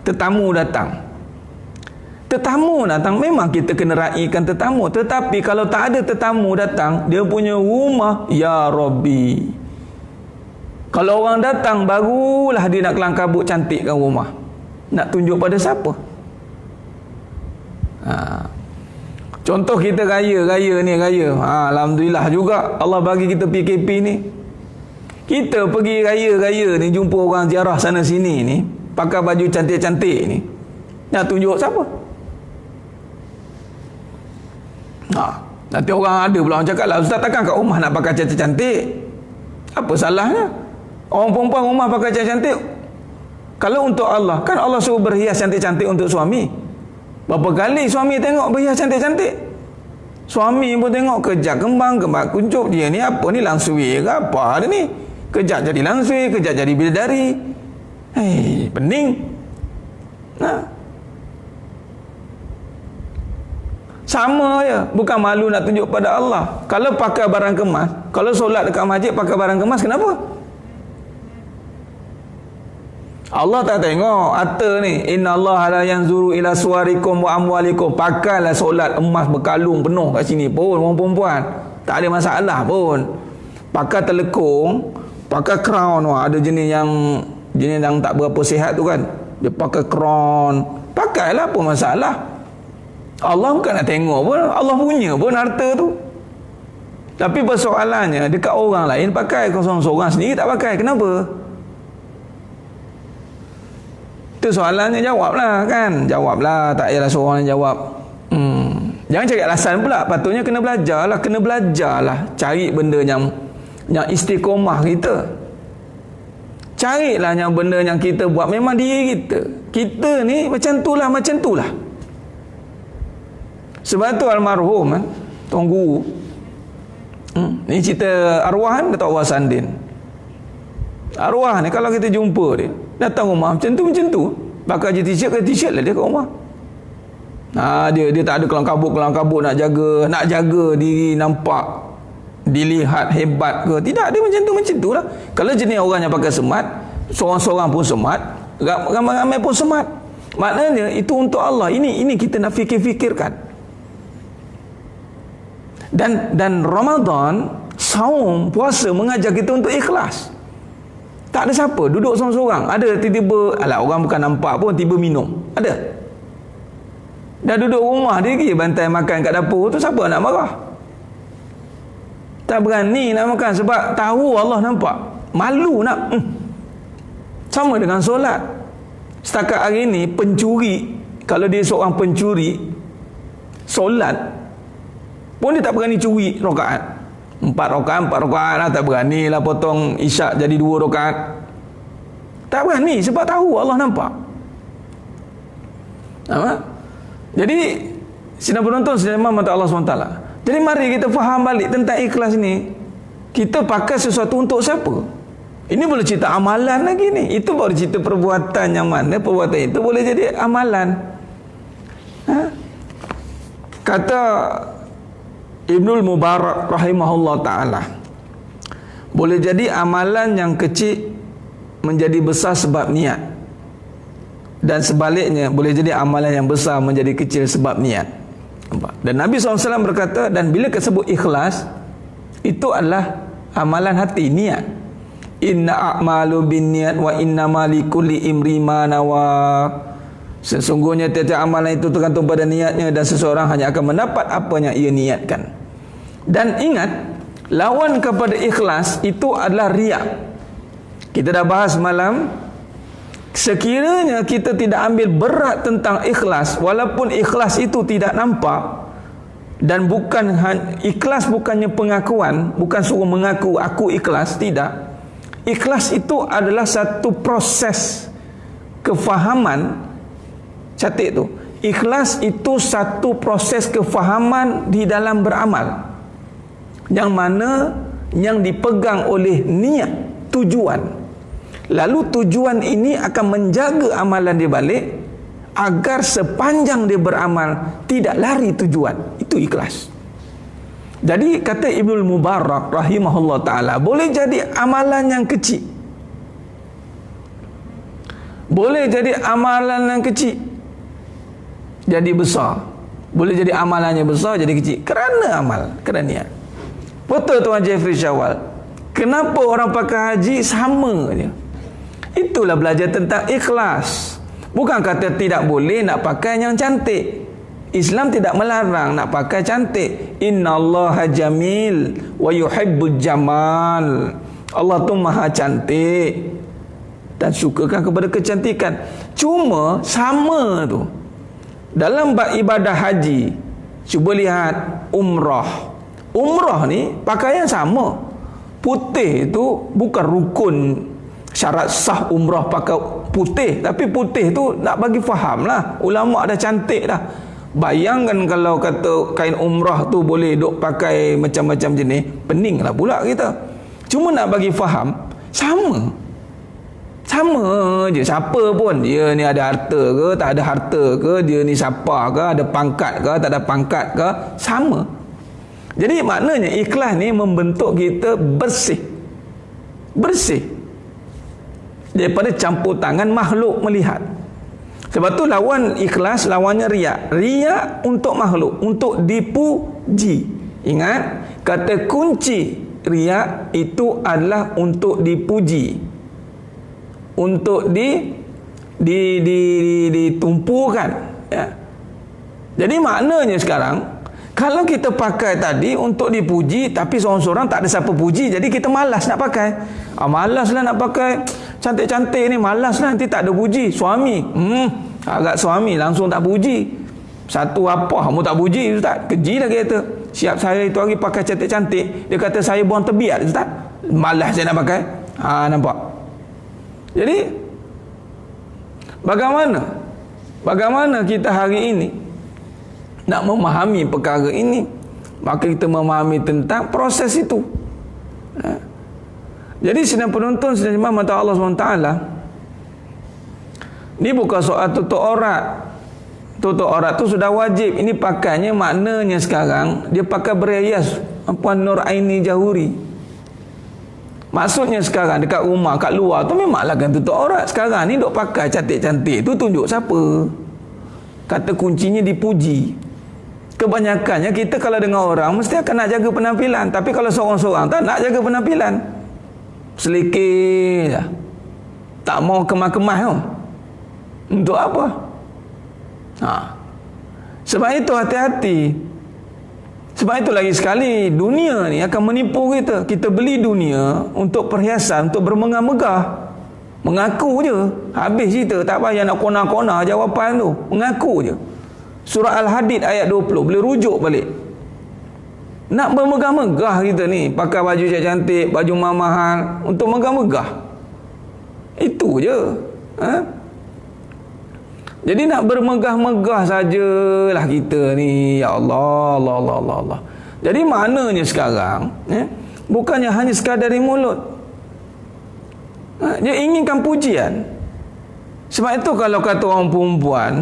memang kita kena raikan tetamu. Tetapi kalau tak ada tetamu datang, dia punya rumah, ya Rabbi. Kalau orang datang, barulah dia nak kelang kabut cantikkan rumah. Nak tunjuk pada siapa? Contoh kita raya. Alhamdulillah juga Allah bagi kita PKP ni. Kita pergi raya ni, jumpa orang ziarah sana sini ni, pakai baju cantik-cantik ni, nak tunjuk siapa? Nanti orang ada pula orang cakap lah, Ustaz takkan kat rumah nak pakai cantik-cantik? Apa salahnya? Orang perempuan rumah pakai cantik-cantik. Kalau untuk Allah, kan Allah suruh berhias cantik-cantik untuk suami. Berapa kali suami tengok berhias cantik-cantik? Suami pun tengok kejap kembang kuncup, dia ni apa ni, langsui ke apa dia ni? Kejap jadi langsui, kejap jadi bidadari. Pening. Sama je, bukan malu nak tunjuk pada Allah. Kalau pakai barang kemas, kalau solat dekat masjid pakai barang kemas, kenapa? Allah tak tengok harta ni. Innallaha la yanzuru ila suwarikum wa amwalikum. Pakailah solat emas berkalung penuh kat sini pun orang perempuan, tak ada masalah pun. Pakai telekung, pakai crown. Ada jenis yang tak berapa sihat tu kan, dia pakai crown. Pakailah, apa masalah? Allah bukan nak tengok pun, Allah punya pun harta tu. Tapi persoalannya dekat orang lain pakai, kau seorang-seorang sendiri tak pakai. Kenapa? Itu soalannya, jawablah kan. Jawablah, tak payahlah seorang yang jawab. Jangan cari alasan pula. Patutnya kena belajarlah. Cari benda yang istiqomah kita. Carilah yang benda yang kita buat memang diri kita. Kita ni macam itulah. Sebab tu almarhum Tuan Guru, ni cerita arwah kan, Datuk Arwah Sandin. Arwah ni kalau kita jumpa dia, datang rumah macam tu, pakai je t-shirt lah dia kat rumah. Dia tak ada kelang kabut nak jaga diri nampak dilihat hebat ke. Tidak, dia macam tu lah. Kalau jenis orang yang pakai smart, seorang-seorang pun smart, ramai-ramai pun smart, maknanya itu untuk Allah. Ini kita nak fikirkan. Dan Ramadan, saum, puasa mengajar kita untuk ikhlas. Tak ada siapa duduk seorang-seorang. Ada tiba-tiba, orang bukan nampak pun, tiba minum. Ada. Dah duduk rumah dia pergi bantai makan kat dapur tu, siapa nak marah? Tak berani nak makan sebab tahu Allah nampak. Malu nak. Sama dengan solat. Setakat hari ini pencuri, kalau dia seorang pencuri, solat pun dia tak berani curi rakaat. 4 rakaat lah, tak berani lah potong isyak jadi 2 rakaat. Tak berani sebab tahu Allah nampak. Apa? Jadi sidang penonton, sidang mata Allah SWT. Jadi mari kita faham balik tentang ikhlas ni. Kita pakai sesuatu untuk siapa? Ini boleh cerita amalan lagi ni. Itu baru cerita perbuatan yang mana perbuatan itu boleh jadi amalan. Kata Ibnul Mubarak rahimahullah ta'ala, boleh jadi amalan yang kecil menjadi besar sebab niat, dan sebaliknya boleh jadi amalan yang besar menjadi kecil sebab niat. Dan Nabi SAW berkata, dan bila disebut ikhlas, itu adalah amalan hati, niat. Inna a'malu bin niat wa inna likulli imri ma nawa. Sesungguhnya tiap-tiap amalan itu tergantung pada niatnya, dan seseorang hanya akan mendapat apa yang ia niatkan. Dan ingat, lawan kepada ikhlas itu adalah riak. Kita dah bahas malam, sekiranya kita tidak ambil berat tentang ikhlas, walaupun ikhlas itu tidak nampak, dan bukan ikhlas bukannya pengakuan, bukan suruh mengaku aku ikhlas, tidak. Ikhlas itu adalah satu proses kefahaman. Catat tu. Ikhlas itu satu proses kefahaman di dalam beramal, yang mana yang dipegang oleh niat, tujuan. Lalu tujuan ini akan menjaga amalan dia balik, agar sepanjang dia beramal tidak lari tujuan. Itu ikhlas. Jadi kata Ibnul Mubarak rahimahullah ta'ala, boleh jadi amalan yang kecil, boleh jadi amalan yang kecil jadi besar, boleh jadi amalannya besar jadi kecil kerana amal, kerana niat. Betul Tuan Jeffrey Syawal, kenapa orang pakai haji sama je? Itulah belajar tentang ikhlas. Bukan kata tidak boleh nak pakai yang cantik. Islam tidak melarang nak pakai cantik. Innallaha jamil wa yuhibbul jamal. Allah tu maha cantik dan sukakan kepada kecantikan. Cuma sama tu dalam bab ibadah haji. Cuba lihat umrah. Umrah ni pakaian sama. Putih tu bukan rukun syarat sah umrah pakai putih, tapi putih tu nak bagi faham lah. Ulama dah cantik dah. Bayangkan kalau kata kain umrah tu boleh duk pakai macam-macam jenis, pening lah pula kita. Cuma nak bagi faham, sama je. Siapa pun, dia ni ada harta ke tak ada harta ke, dia ni siapa ke, ada pangkat ke tak ada pangkat ke, sama. Jadi maknanya ikhlas ni membentuk kita bersih daripada campur tangan makhluk melihat. Sebab tu lawan ikhlas, lawannya riak. Riak untuk makhluk, untuk dipuji. Ingat, kata kunci riak itu adalah untuk dipuji, untuk ditumpukan, ya. Jadi maknanya sekarang, kalau kita pakai tadi untuk dipuji, tapi seorang-seorang tak ada siapa puji, jadi kita malas nak pakai. Malas lah nak pakai cantik-cantik ni, malas lah, nanti tak ada puji. Suami, agak suami langsung tak puji. Satu apa, kamu tak puji Ustaz? Keji lah kata. Siap saya itu hari pakai cantik-cantik, dia kata saya buang tebiat Ustaz. Malas saya nak pakai. Nampak? Jadi bagaimana kita hari ini nak memahami perkara ini? Maka kita memahami tentang proses itu. Jadi sidang penonton, sidang jemaah mata Allah SWT, ni bukan soal tutup aurat. Tutup aurat tu sudah wajib. Ini pakainya maknanya sekarang dia pakai berhias Puan Nur Aini Jahuri. Maksudnya sekarang dekat rumah, kat luar tu memanglah kan tutup aurat. Sekarang ni duk pakai cantik-cantik tu tunjuk siapa? Kata kuncinya dipuji. Kebanyakannya kita kalau dengan orang mesti akan nak jaga penampilan, tapi kalau seorang-seorang tak nak jaga penampilan, selikir je, tak mau kemas-kemas tu. Untuk apa? Sebab itu hati-hati. Sebab itu lagi sekali dunia ni akan menipu kita. Kita beli dunia untuk perhiasan, untuk bermegah-megah. Mengaku je. Habis cerita. Tak payah nak kona-kona jawapan tu. Mengaku je. Surah Al-Hadid ayat 20. Boleh rujuk balik. Nak bermegah-megah kita ni. Pakai baju cantik, baju mahal untuk megah-megah. Itu je. Jadi nak bermegah-megah sajalah kita ni. Ya Allah, Allah, Allah, Allah, Allah. Jadi maknanya sekarang, bukannya hanya sekadar dari mulut. Dia inginkan pujian. Sebab itu kalau kata orang perempuan,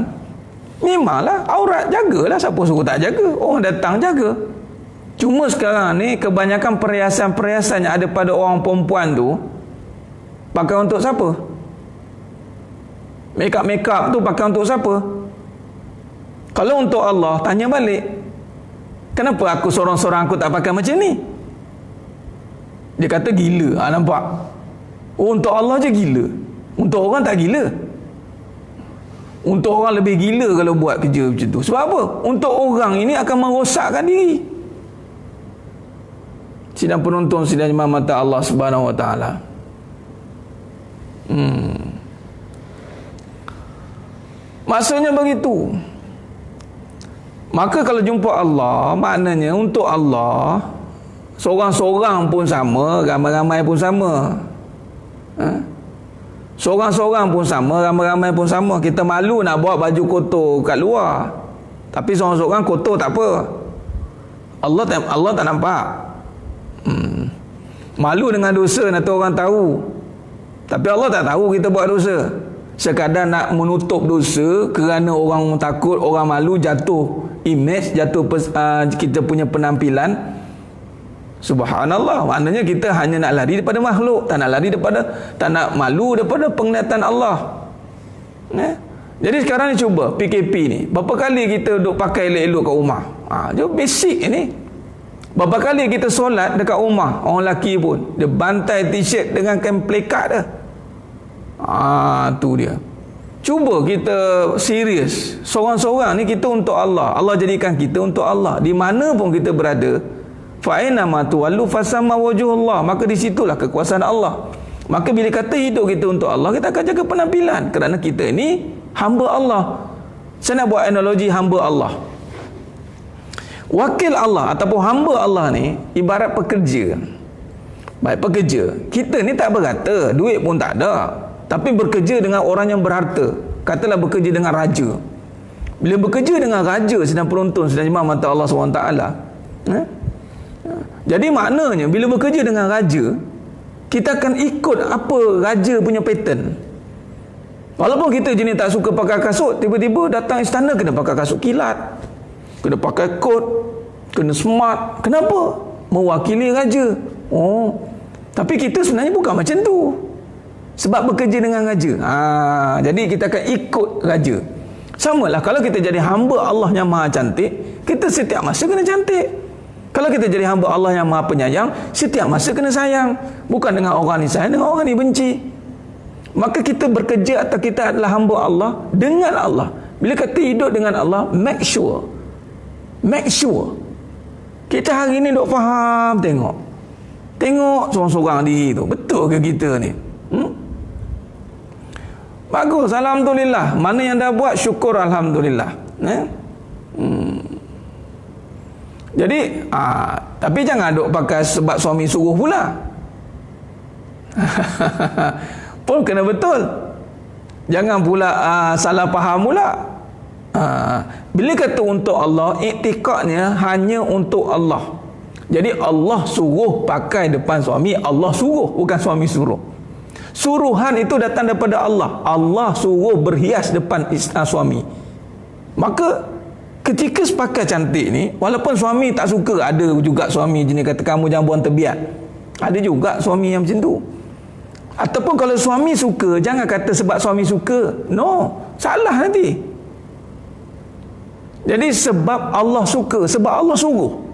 memanglah aurat jagalah, siapa suruh tak jaga? Orang datang jaga. Cuma sekarang ni kebanyakan perhiasan-perhiasan yang ada pada orang perempuan tu pakai untuk siapa? Make-up tu pakai untuk siapa? Kalau untuk Allah, tanya balik, kenapa aku sorang-sorang aku tak pakai macam ni? Dia kata gila. Nampak? Oh, untuk Allah je gila. Untuk orang tak gila. Untuk orang lebih gila kalau buat kerja macam tu. Sebab apa? Untuk orang ini akan merosakkan diri. Sidang penonton, sidang jemaah mata Allah Subhanahu Wa Taala. Maksudnya begitu. Maka kalau jumpa Allah, maknanya untuk Allah, seorang-seorang pun sama, ramai-ramai pun sama. Seorang-seorang pun sama, ramai-ramai pun sama. Kita malu nak bawa baju kotor kat luar, tapi seorang-seorang kotor tak apa. Allah tak nampak. Malu dengan dosa, nanti orang tahu, tapi Allah tak tahu kita buat dosa. Sekadar nak menutup dosa kerana orang takut, orang malu, jatuh image, jatuh kita punya penampilan. Subhanallah, maknanya kita hanya nak lari daripada makhluk, tak nak malu daripada penglihatan Allah. Jadi sekarang ni cuba PKP ni, berapa kali kita duk pakai elok-elok kat rumah? Dia basic ni. Berapa kali kita solat dekat rumah, orang lelaki pun dia bantai t-shirt dengan kain plekat dah. Tu dia. Cuba kita serius, seorang-seorang ni kita untuk Allah. Allah jadikan kita untuk Allah. Di mana pun kita berada, fa aina ma tuwallu fasamma wajhullah, maka di situlah kekuasaan Allah. Maka bila kata hidup kita untuk Allah, kita akan jaga penampilan, kerana kita ni hamba Allah. Saya nak buat analogi hamba Allah. Wakil Allah ataupun hamba Allah ni ibarat pekerja. Baik pekerja, kita ni tak berkata, duit pun tak ada, tapi bekerja dengan orang yang berharta. Katalah bekerja dengan raja. Bila bekerja dengan raja, sedang penonton, sedang jemaah mata Allah SWT, jadi maknanya bila bekerja dengan raja, kita akan ikut apa raja punya pattern. Walaupun kita jenis tak suka pakai kasut, tiba-tiba datang istana kena pakai kasut kilat, kena pakai kot, kena smart. Kenapa? Mewakili raja. Tapi kita sebenarnya bukan macam tu. Sebab bekerja dengan raja. Jadi kita akan ikut raja. Samalah kalau kita jadi hamba Allah yang maha cantik, kita setiap masa kena cantik. Kalau kita jadi hamba Allah yang maha penyayang, setiap masa kena sayang. Bukan dengan orang ni sayang, dengan orang ni benci. Maka kita bekerja atau kita adalah hamba Allah dengan Allah. Bila kata hidup dengan Allah, make sure kita hari ni duk faham. Tengok seorang-seorang diri tu, betul ke kita ni? Bagus, alhamdulillah. Mana yang dah buat, syukur alhamdulillah. Jadi tapi jangan duk pakai sebab suami suruh pula. Pun kena betul. Jangan pula salah faham pula. Bila kata untuk Allah, iktikadnya hanya untuk Allah. Jadi Allah suruh pakai depan suami, Allah suruh, bukan suami suruh. Suruhan itu datang daripada Allah. Allah suruh berhias depan suami. Maka ketika sepakat cantik ni, walaupun suami tak suka, ada juga suami jenis kata kamu jangan buang terbiat. Ada juga suami yang macam tu. Ataupun kalau suami suka, jangan kata sebab suami suka. No, salah nanti. Jadi sebab Allah suka, sebab Allah suruh.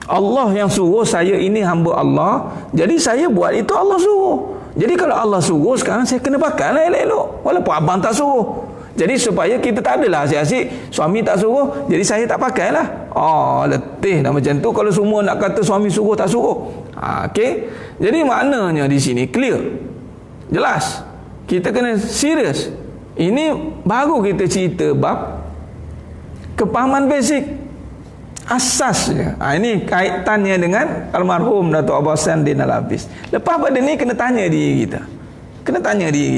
Allah yang suruh saya ini hamba Allah, jadi saya buat itu Allah suruh. Jadi kalau Allah suruh, sekarang saya kena pakai lah elok-elok, walaupun abang tak suruh. Jadi supaya kita tak adalah asyik-asyik suami tak suruh, jadi saya tak pakai lah. Letih dah macam tu kalau semua nak kata suami suruh tak suruh. Okey. Jadi maknanya di sini clear, jelas. Kita kena serius. Ini baru kita cerita bab kepahaman basic, asasnya. Ini kaitannya dengan almarhum Datuk Abah Hasan Din Al-Hafiz. Lepas pada ni kena tanya diri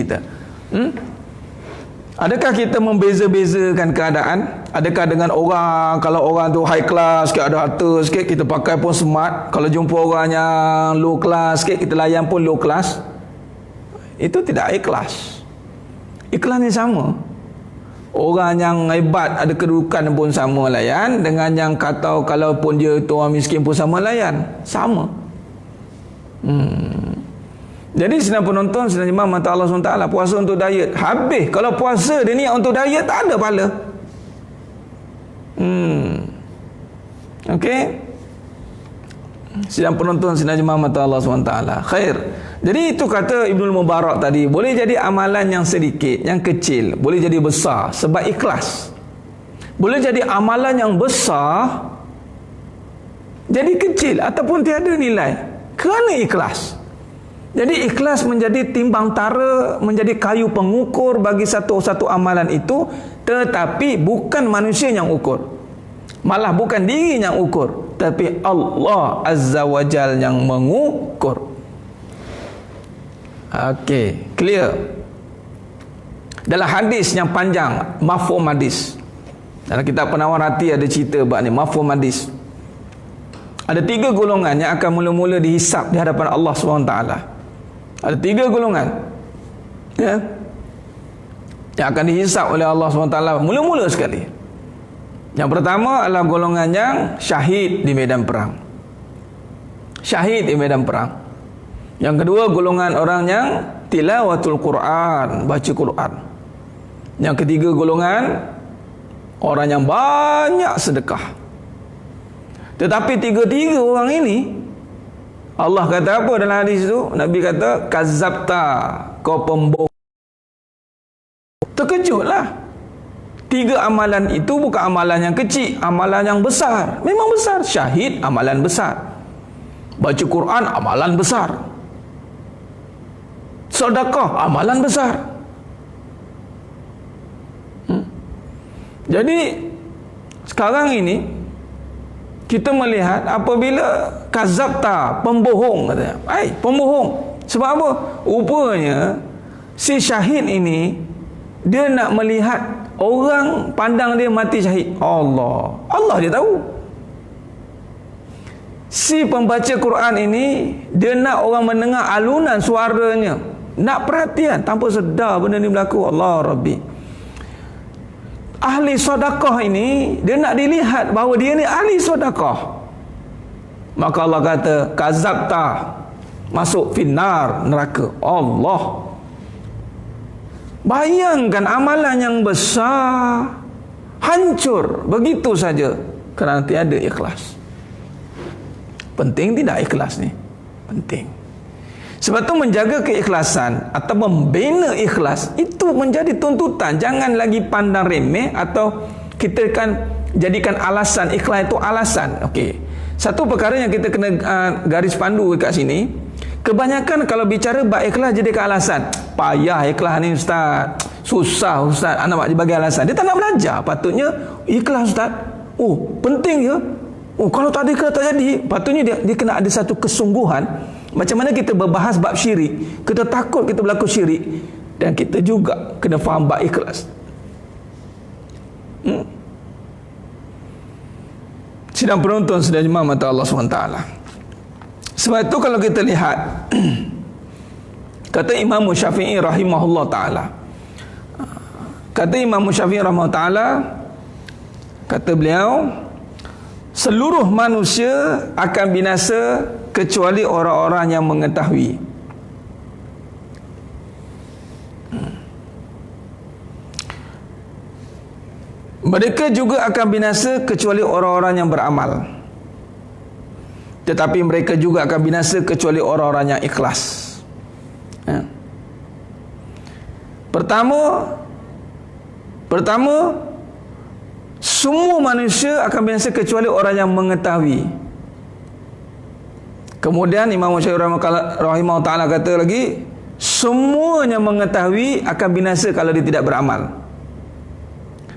kita. Adakah kita membeza-bezakan keadaan? Adakah dengan orang, kalau orang tu high class sikit, ada harta sikit, kita pakai pun smart. Kalau jumpa orang yang low class sikit, kita layan pun low class. Itu tidak ikhlas. Ikhlas ni sama. Orang yang hebat ada kedudukan pun sama layan, dengan yang kata kalaupun dia tu orang miskin pun sama layan. Sama. Jadi sedang penonton, sedang jemaah mata Allah SWT, puasa untuk diet. Habis. Kalau puasa dia niat untuk diet, tak ada pahala. Okey. Sedang penonton, sedang jemaah mata Allah SWT. Khair. Jadi itu kata Ibnul Mubarak tadi, boleh jadi amalan yang sedikit, yang kecil, boleh jadi besar sebab ikhlas. Boleh jadi amalan yang besar jadi kecil ataupun tiada nilai kerana ikhlas. Jadi ikhlas menjadi timbang tara, menjadi kayu pengukur bagi satu-satu amalan itu, tetapi bukan manusia yang ukur. Malah bukan diri yang ukur, tapi Allah Azza wa Jal yang mengukur. Okey, clear. Dalam hadis yang panjang, mafhum hadis. Dalam kitab Penawar Hati ada cerita bab ni, mafhum hadis. Ada 3 golongan yang akan mula-mula dihisap di hadapan Allah SWT. Ada 3 golongan, ya, yang akan dihisap oleh Allah SWT mula-mula sekali. Yang pertama adalah golongan yang syahid di medan perang. Syahid di medan perang. Yang kedua, golongan orang yang tilawatul Quran, baca Quran. Yang ketiga, golongan orang yang banyak sedekah. Tetapi 3 orang ini, Allah kata apa dalam hadis itu? Nabi kata, kazabta, kau pembohong. Terkejutlah. 3 amalan itu bukan amalan yang kecil, amalan yang besar. Memang besar. Syahid, amalan besar. Baca Quran, amalan besar. Sedekah, amalan besar. Jadi sekarang ini kita melihat apabila kazabta, pembohong katanya. Pembohong. Sebab apa? Rupanya si syahid ini dia nak melihat orang pandang dia mati syahid. Allah dia tahu. Si pembaca Quran ini dia nak orang mendengar alunan suaranya, nak perhatian tanpa sedar benda ni berlaku. Allah Rabbi. Ahli sedekah ini dia nak dilihat bahawa dia ni ahli sedekah. Maka Allah kata kazabta, masuk finnar, neraka. Allah. Bayangkan amalan yang besar hancur begitu saja kerana tiada ikhlas. Penting tidak ikhlas ni? Penting. Sebab tu menjaga keikhlasan atau membina ikhlas itu menjadi tuntutan. Jangan lagi pandang remeh atau kita kan jadikan alasan. Ikhlas itu alasan. Okey. Satu perkara yang kita kena garis pandu dekat sini, kebanyakan kalau bicara bab ikhlas jadikan alasan. Payah ikhlas ni ustaz. Susah ustaz. Anak bagi alasan. Dia tak nak belajar. Patutnya ikhlas ustaz. Oh, penting ya. Oh, kalau tak ada ikhlas tak jadi. Patutnya dia kena ada satu kesungguhan. Macam mana kita berbahas bab syirik, kita takut kita berlaku syirik, dan kita juga kena faham bab ikhlas. Sidang penonton, sidang jemaah mata Allah SWT. Sebab itu kalau kita lihat kata Imam Syafi'i rahimahullah ta'ala, kata Imam Syafi'i rahimahullah ta'ala, kata beliau, seluruh manusia akan binasa kecuali orang-orang yang mengetahui. Mereka juga akan binasa kecuali orang-orang yang beramal. Tetapi mereka juga akan binasa kecuali orang-orang yang ikhlas. Pertama, semua manusia akan binasa kecuali orang yang mengetahui. Kemudian Imam Syafi'i rahimahullah ta'ala kata lagi, semuanya mengetahui akan binasa kalau dia tidak beramal.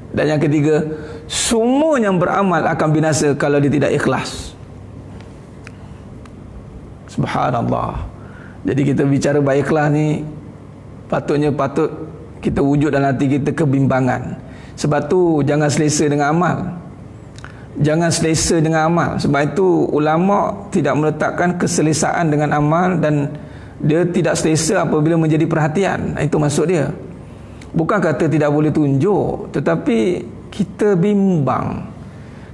Dan yang ketiga, semua yang beramal akan binasa kalau dia tidak ikhlas. Subhanallah. Jadi kita bicara baiklah ni, patut kita wujud dalam hati kita kebimbangan. Sebab tu jangan selesa dengan amal. Jangan selesa dengan amal. Sebab itu ulama tidak meletakkan keselesaan dengan amal, dan dia tidak selesa apabila menjadi perhatian. Itu maksud dia. Bukan kata tidak boleh tunjuk, tetapi kita bimbang.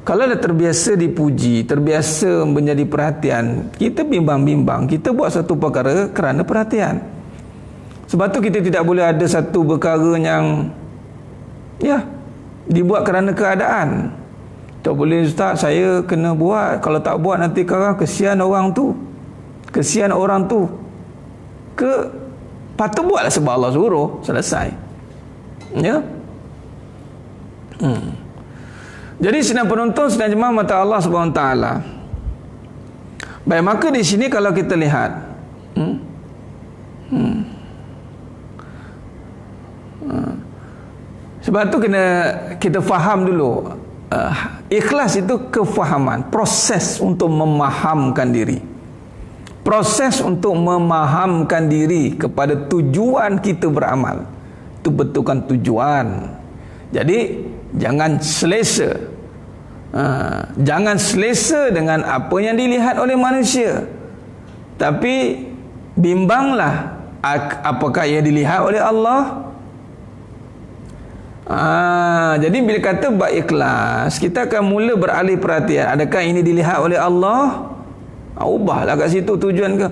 Kalau dah terbiasa dipuji, terbiasa menjadi perhatian, kita bimbang-bimbang. Kita buat satu perkara kerana perhatian. Sebab tu kita tidak boleh ada satu perkara yang dibuat kerana keadaan. Tak boleh, ustaz, saya kena buat, kalau tak buat nanti sekarang kesian orang tu. Kesian orang tu. Patut buatlah sebab Allah suruh, selesai. Ya. Jadi sedang penonton, sedang jemaah mata Allah Subhanahu Wa Taala. Baik, maka di sini kalau kita lihat, sebab tu kena kita faham dulu. Ikhlas itu kefahaman, proses untuk memahamkan diri. Proses untuk memahamkan diri kepada tujuan kita beramal. Itu betulkan tujuan. Jadi jangan selesa. Jangan selesa dengan apa yang dilihat oleh manusia. Tapi bimbanglah apakah yang dilihat oleh Allah. Jadi bila kata bab ikhlas, kita akan mula beralih perhatian. Adakah ini dilihat oleh Allah? Ubahlah kat situ tujuan ke.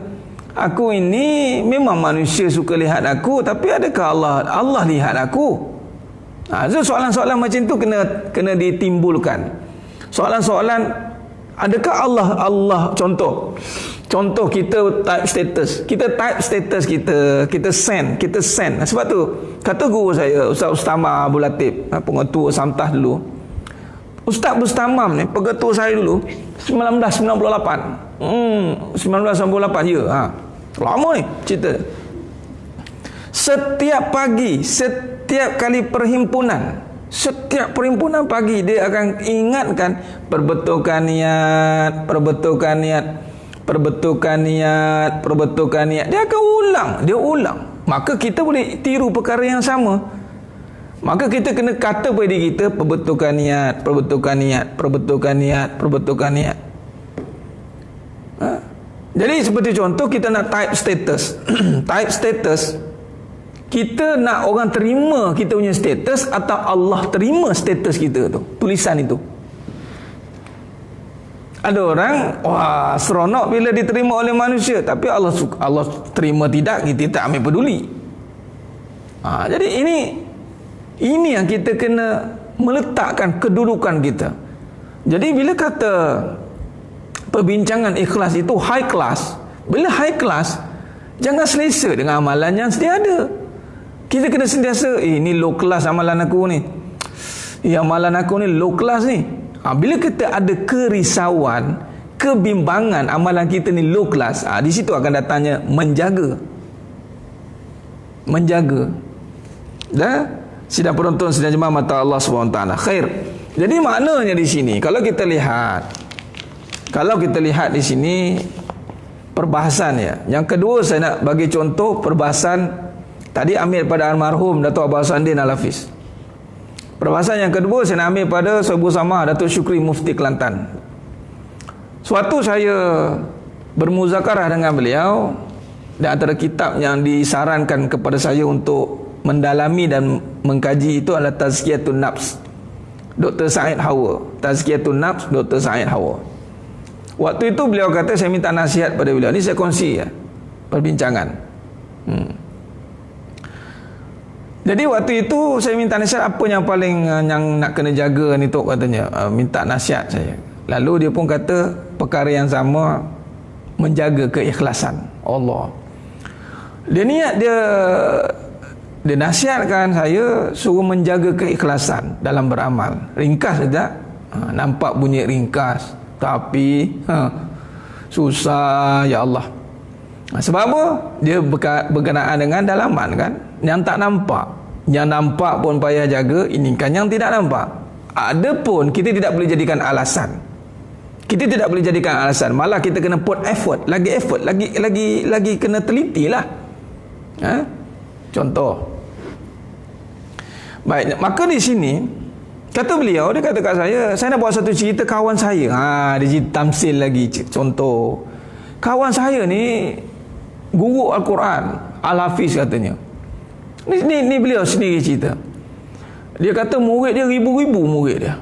Aku ini memang manusia suka lihat aku, tapi adakah Allah lihat aku? So soalan-soalan macam tu kena ditimbulkan. Soalan-soalan, adakah Allah contoh kita type status kita send. Sebab tu kata guru saya, Ustaz Bustamam Abu Latif, pengetua Samtah dulu, Ustaz Bustamam ni pengetua saya dulu 1998. 1998 ya. Lama ni cerita. Setiap pagi, setiap kali perhimpunan, setiap perhimpunan pagi dia akan ingatkan perbetulkan niat. Dia akan ulang. Maka kita boleh tiru perkara yang sama. Maka kita kena kata pada diri kita, perbetulkan niat. Jadi seperti contoh, kita nak type status. Type status, kita nak orang terima kita punya status atau Allah terima status kita tu, tulisan itu. Ada orang, wah, seronok bila diterima oleh manusia, tapi Allah terima tidak, kita tak ambil peduli. Jadi ini yang kita kena meletakkan kedudukan kita. Jadi bila kata perbincangan ikhlas itu high class, bila high class, jangan selesa dengan amalan yang sedia ada. Kita kena sentiasa, ini low class amalan aku ni. Amalan aku ni low class ni. Bila kita ada kerisauan, kebimbangan amalan kita ni low class, di situ akan datangnya menjaga. Dan sidang penonton, sidang jemaah mata Allah SWT. Khair. Jadi maknanya di sini, kalau kita lihat di sini perbahasannya. Yang kedua, saya nak bagi contoh perbahasan tadi ambil pada almarhum Datuk Abah Sandin Al-Hafiz. Perbahasan yang kedua saya nak ambil pada Sahabu Sama Datuk Syukri Mufti Kelantan. Suatu saya bermuzakarah dengan beliau, dan antara kitab yang disarankan kepada saya untuk mendalami dan mengkaji itu adalah Tazkiyatun Nafs, Dr. Said Hawa. Tazkiyatun Nafs, Dr. Said Hawa. Waktu itu beliau kata, saya minta nasihat pada beliau. Ini saya kongsi perbincangan. Jadi waktu itu saya minta nasihat, apa yang paling yang nak kena jaga ni Tok, katanya. Minta nasihat saya. Lalu dia pun kata perkara yang sama, menjaga keikhlasan Allah. Dia niat dia nasihatkan saya suruh menjaga keikhlasan dalam beramal. Ringkas saja. Nampak bunyi ringkas, tapi susah, ya Allah. Sebab apa? Dia berkenaan dengan dalaman kan, yang tak nampak. Yang nampak pun payah jaga, ini kan yang tidak nampak. Adapun kita tidak boleh jadikan alasan. Kita tidak boleh jadikan alasan, malah kita kena put effort, lagi kena teliti lah. Contoh. Baik, maka di sini kata beliau, dia kata kat saya nak buat satu cerita kawan saya. Dia cerita tamsil lagi, contoh. Kawan saya ni guru Al-Quran, Al-Hafiz katanya. Ni beliau sendiri cerita. Dia kata murid dia ribu-ribu murid dia.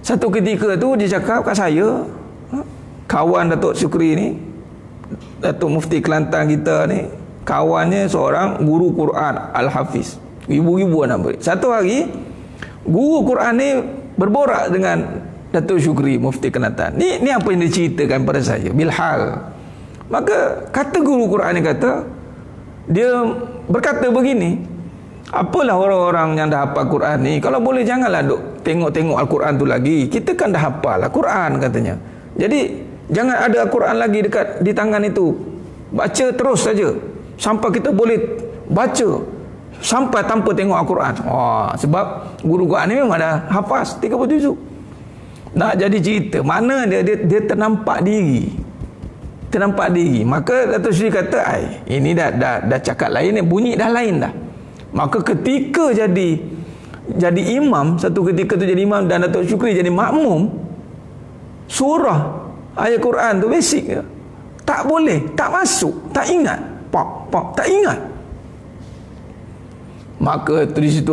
Satu ketika tu dia cakap kat saya, kawan Datuk Syukri ni, Datuk Mufti Kelantan kita ni, kawannya seorang guru Quran Al-Hafiz, ribu-ribu anak murid. Satu hari guru Quran ni berborak dengan Datuk Syukri Mufti Kelantan. Ni apa yang diceritakan pada saya bilhal. Maka kata guru Quran ni, kata dia berkata begini, apalah orang-orang yang dah hafal Quran ni, kalau boleh janganlah duk tengok-tengok Al-Quran tu lagi. Kita kan dah hafal Al-Quran katanya. Jadi jangan ada Al-Quran lagi dekat di tangan itu. Baca terus saja sampai kita boleh baca sampai tanpa tengok Al-Quran. Sebab guru Quran ni memang dah hafaz 37. Nak jadi cerita, mana dia ternampak diri. Maka Datuk Sri kata, ini dah cakap lain ni, bunyi dah lain dah. Maka ketika jadi imam, satu ketika tu jadi imam dan Datuk Syukri jadi makmum, surah ayat Quran tu basic je, tak boleh, tak masuk, tak ingat, tak ingat. Maka tu di situ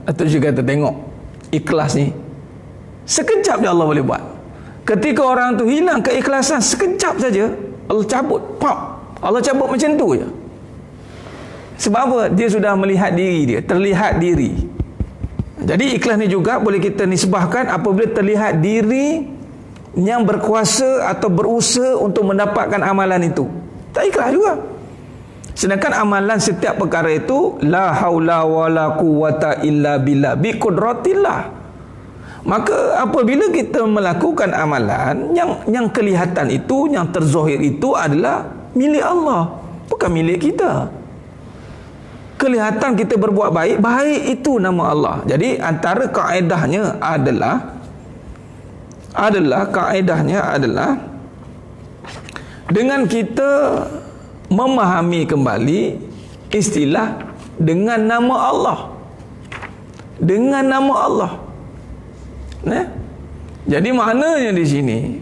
Datuk Syukri kata, tengok ikhlas ni sekejap je Allah boleh buat. Ketika orang tu hilang keikhlasan, sekejap saja Allah cabut, Allah cabut macam tu je. Sebab apa? Dia sudah melihat diri dia, terlihat diri. Jadi ikhlas ni juga boleh kita nisbahkan apabila terlihat diri yang berkuasa atau berusaha untuk mendapatkan amalan itu. Tak ikhlas juga. Sedangkan amalan setiap perkara itu la haula wala quwata illa billah bi qudratillah. Maka apabila kita melakukan amalan yang kelihatan itu, yang terzahir itu adalah milik Allah, bukan milik kita. Kelihatan kita berbuat baik itu nama Allah. Jadi antara kaedahnya adalah dengan kita memahami kembali istilah dengan nama Allah. Jadi maknanya di sini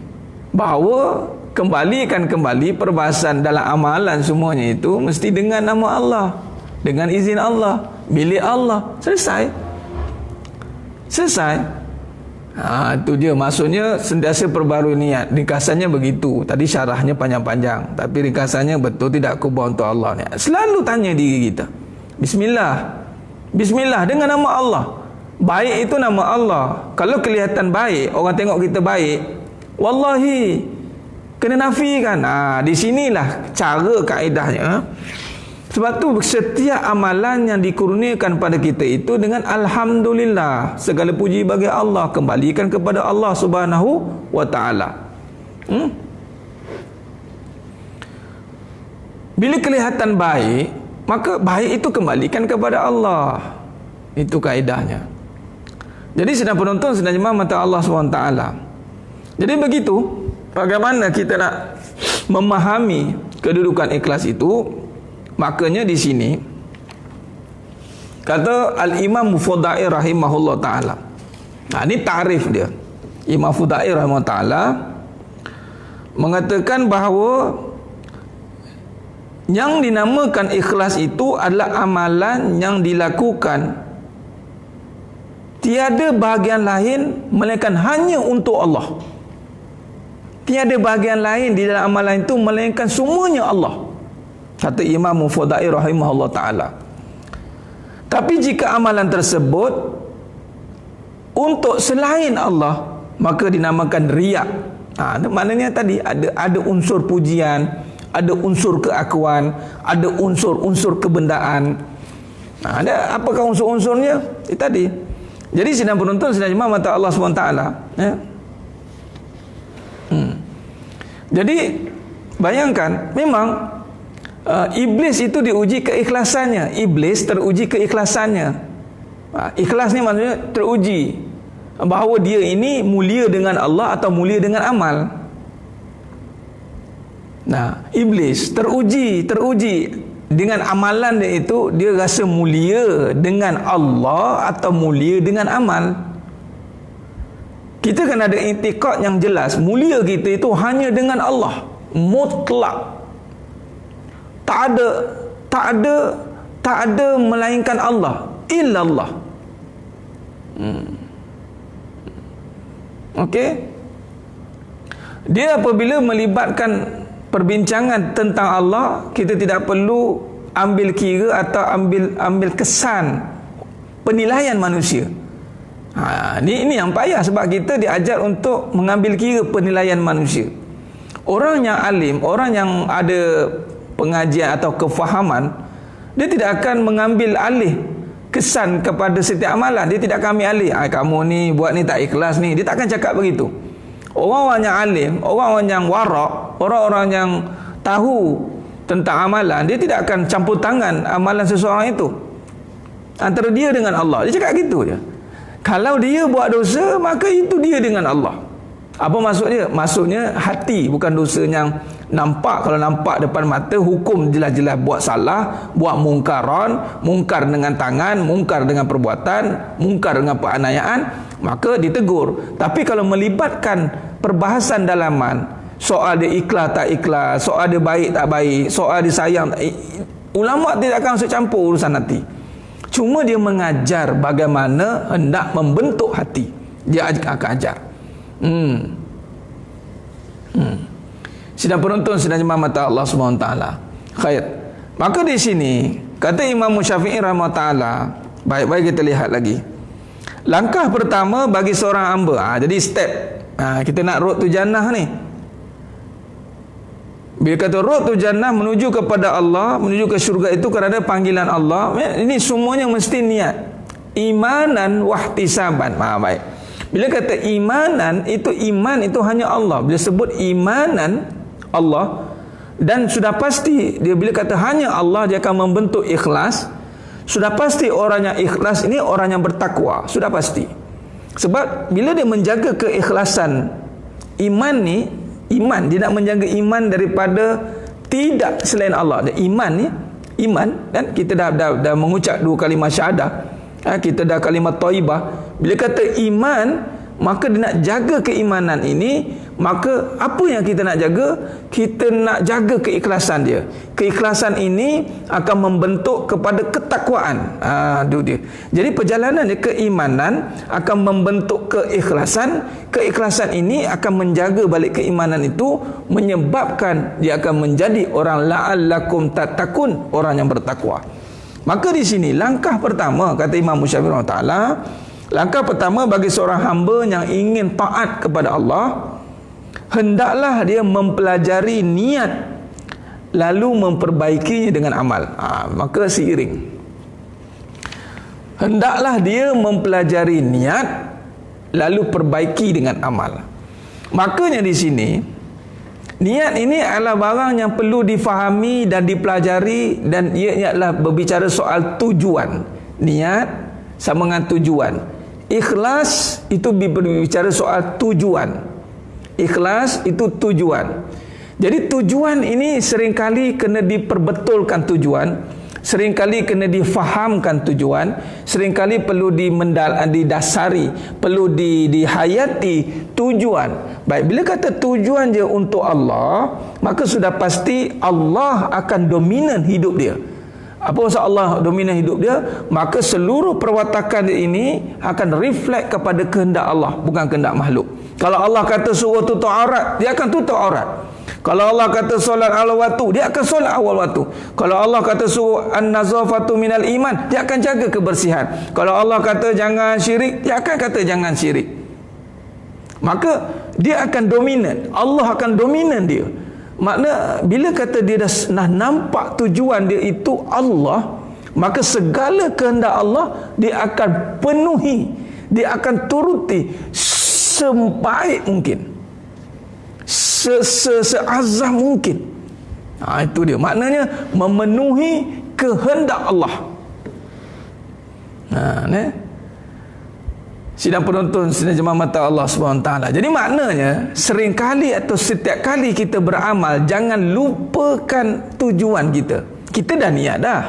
bahawa kembalikan kembali perbahasan dalam amalan semuanya itu mesti dengan nama Allah, dengan izin Allah, milik Allah. Selesai. Itu dia maksudnya, sentiasa perbarui niat. Ringkasannya begitu. Tadi syarahnya panjang-panjang, tapi ringkasannya betul tidak kubur untuk Allah ni. Selalu tanya diri kita, Bismillah dengan nama Allah. Baik itu nama Allah. Kalau kelihatan baik, orang tengok kita baik, wallahi kena nafikan. Di sinilah cara kaedahnya. Sebab tu setiap amalan yang dikurniakan pada kita itu dengan alhamdulillah, segala puji bagi Allah, kembalikan kepada Allah Subhanahu wa taala. Bila kelihatan baik, maka baik itu kembalikan kepada Allah. Itu kaedahnya. Jadi sedang penonton, sedang jemaah mata Allah SWT. Jadi begitu, bagaimana kita nak memahami kedudukan ikhlas itu? Makanya di sini kata Al-Imam Fudail rahimahullah ta'ala. Ini tarif dia. Imam Fudail rahimahullah ta'ala mengatakan bahawa yang dinamakan ikhlas itu adalah amalan yang dilakukan tiada bahagian lain melainkan hanya untuk Allah. Tiada bahagian lain di dalam amalan itu melainkan semuanya Allah. Kata Imam Fudail rahimahullah ta'ala. Tapi jika amalan tersebut untuk selain Allah, maka dinamakan riya. Maknanya tadi ada unsur pujian, ada unsur keakuan, ada unsur-unsur kebendaan. Ada apakah unsur-unsurnya? Tadi. Jadi sedang penonton, sedang jemaah mata Allah SWT, ya. Jadi bayangkan, memang Iblis itu diuji keikhlasannya. Iblis teruji keikhlasannya. Ikhlas ni maksudnya teruji bahawa dia ini mulia dengan Allah atau mulia dengan amal. Nah, iblis teruji dengan amalan dia itu, dia rasa mulia dengan Allah atau mulia dengan amal. Kita kan ada i'tiqad yang jelas, mulia kita itu hanya dengan Allah, mutlak. Tak ada melainkan Allah, illallah. Okey. Dia apabila melibatkan perbincangan tentang Allah, kita tidak perlu ambil kira atau ambil kesan penilaian manusia. Ini yang payah, sebab kita diajar untuk mengambil kira penilaian manusia. Orang yang alim, orang yang ada pengajian atau kefahaman, dia tidak akan mengambil alih kesan kepada setiap amalan. Dia tidak akan ambil alih, kamu ni buat ni tak ikhlas ni. Dia tak akan cakap begitu. Orang-orang yang alim, orang-orang yang warak, orang-orang yang tahu tentang amalan, dia tidak akan campur tangan amalan seseorang itu antara dia dengan Allah. Dia cakap gitu je. Kalau dia buat dosa, maka itu dia dengan Allah. Apa maksud dia? Maksudnya hati, bukan dosa yang nampak. Kalau nampak depan mata, hukum jelas-jelas buat salah, buat mungkaran, mungkar dengan tangan, mungkar dengan perbuatan, mungkar dengan penganiayaan, maka ditegur. Tapi kalau melibatkan perbahasan dalaman, soal dia ikhlas tak ikhlas, soal dia baik tak baik, soal dia sayang tak, ulama tidak akan masuk campur urusan hati. Cuma dia mengajar bagaimana hendak membentuk hati. Dia akan ajar. Sidang penonton, sidang jemaah mata Allah SWT. Khair. Maka di sini kata Imam Syafi'i rahimahullah, baik-baik kita lihat lagi. Langkah pertama bagi seorang hamba, jadi step, kita nak road to jannah ni. Bila kata road to jannah, menuju kepada Allah, menuju ke syurga itu kerana panggilan Allah, ini semuanya mesti niat. Imanan wahtisaban. Baik. Bila kata imanan, itu iman itu hanya Allah. Bila sebut imanan Allah, dan sudah pasti dia bila kata hanya Allah, dia akan membentuk ikhlas. Sudah pasti orang yang ikhlas ini orang yang bertakwa, sudah pasti. Sebab bila dia menjaga keikhlasan iman ni, iman, dia nak menjaga iman daripada tidak selain Allah. Dan iman ni, iman, dan kita dah mengucap dua kalimah syahadah, kita dah kalimah thayyibah. Bila kata iman, maka dia nak jaga keimanan ini. Maka apa yang kita nak jaga? Kita nak jaga keikhlasan dia. Keikhlasan ini akan membentuk kepada ketakwaan. Itu dia. Jadi perjalanan dia, keimanan akan membentuk keikhlasan. Keikhlasan ini akan menjaga balik keimanan itu, menyebabkan dia akan menjadi orang la'allakum tattaqun, orang yang bertakwa. Maka di sini langkah pertama, kata Imam Syafi'i taala, langkah pertama bagi seorang hamba yang ingin taat kepada Allah, hendaklah dia mempelajari niat lalu memperbaikinya dengan amal. Maka seiring. Hendaklah dia mempelajari niat lalu perbaiki dengan amal. Makanya di sini niat ini adalah barang yang perlu difahami dan dipelajari, dan ia adalah berbicara soal tujuan. Niat sama dengan tujuan. Ikhlas itu berbicara soal tujuan. Ikhlas itu tujuan. Jadi tujuan ini seringkali kena diperbetulkan tujuan, seringkali kena difahamkan tujuan, seringkali perlu didasari, perlu dihayati tujuan. Baik, bila kata tujuan dia untuk Allah, maka sudah pasti Allah akan dominan hidup dia. Apa maksud Allah dominan hidup dia? Maka seluruh perwatakan dia ini akan reflect kepada kehendak Allah, bukan kehendak makhluk. Kalau Allah kata suruh tutup aurat, dia akan tutup aurat. Kalau Allah kata solat awal waktu, dia akan solat awal waktu. Kalau Allah kata suruh an-nazafatu minal iman, dia akan jaga kebersihan. Kalau Allah kata jangan syirik, dia akan kata jangan syirik. Maka dia akan dominan. Allah akan dominan dia. Makna bila kata dia dah nampak tujuan dia itu Allah, maka segala kehendak Allah dia akan penuhi, dia akan turuti sebaik mungkin, seazam mungkin. Itu dia. Maknanya memenuhi kehendak Allah. Sidang penonton, sidang jemaah mata Allah SWT. Jadi maknanya seringkali atau setiap kali kita beramal, jangan lupakan tujuan kita. Kita dah niat dah.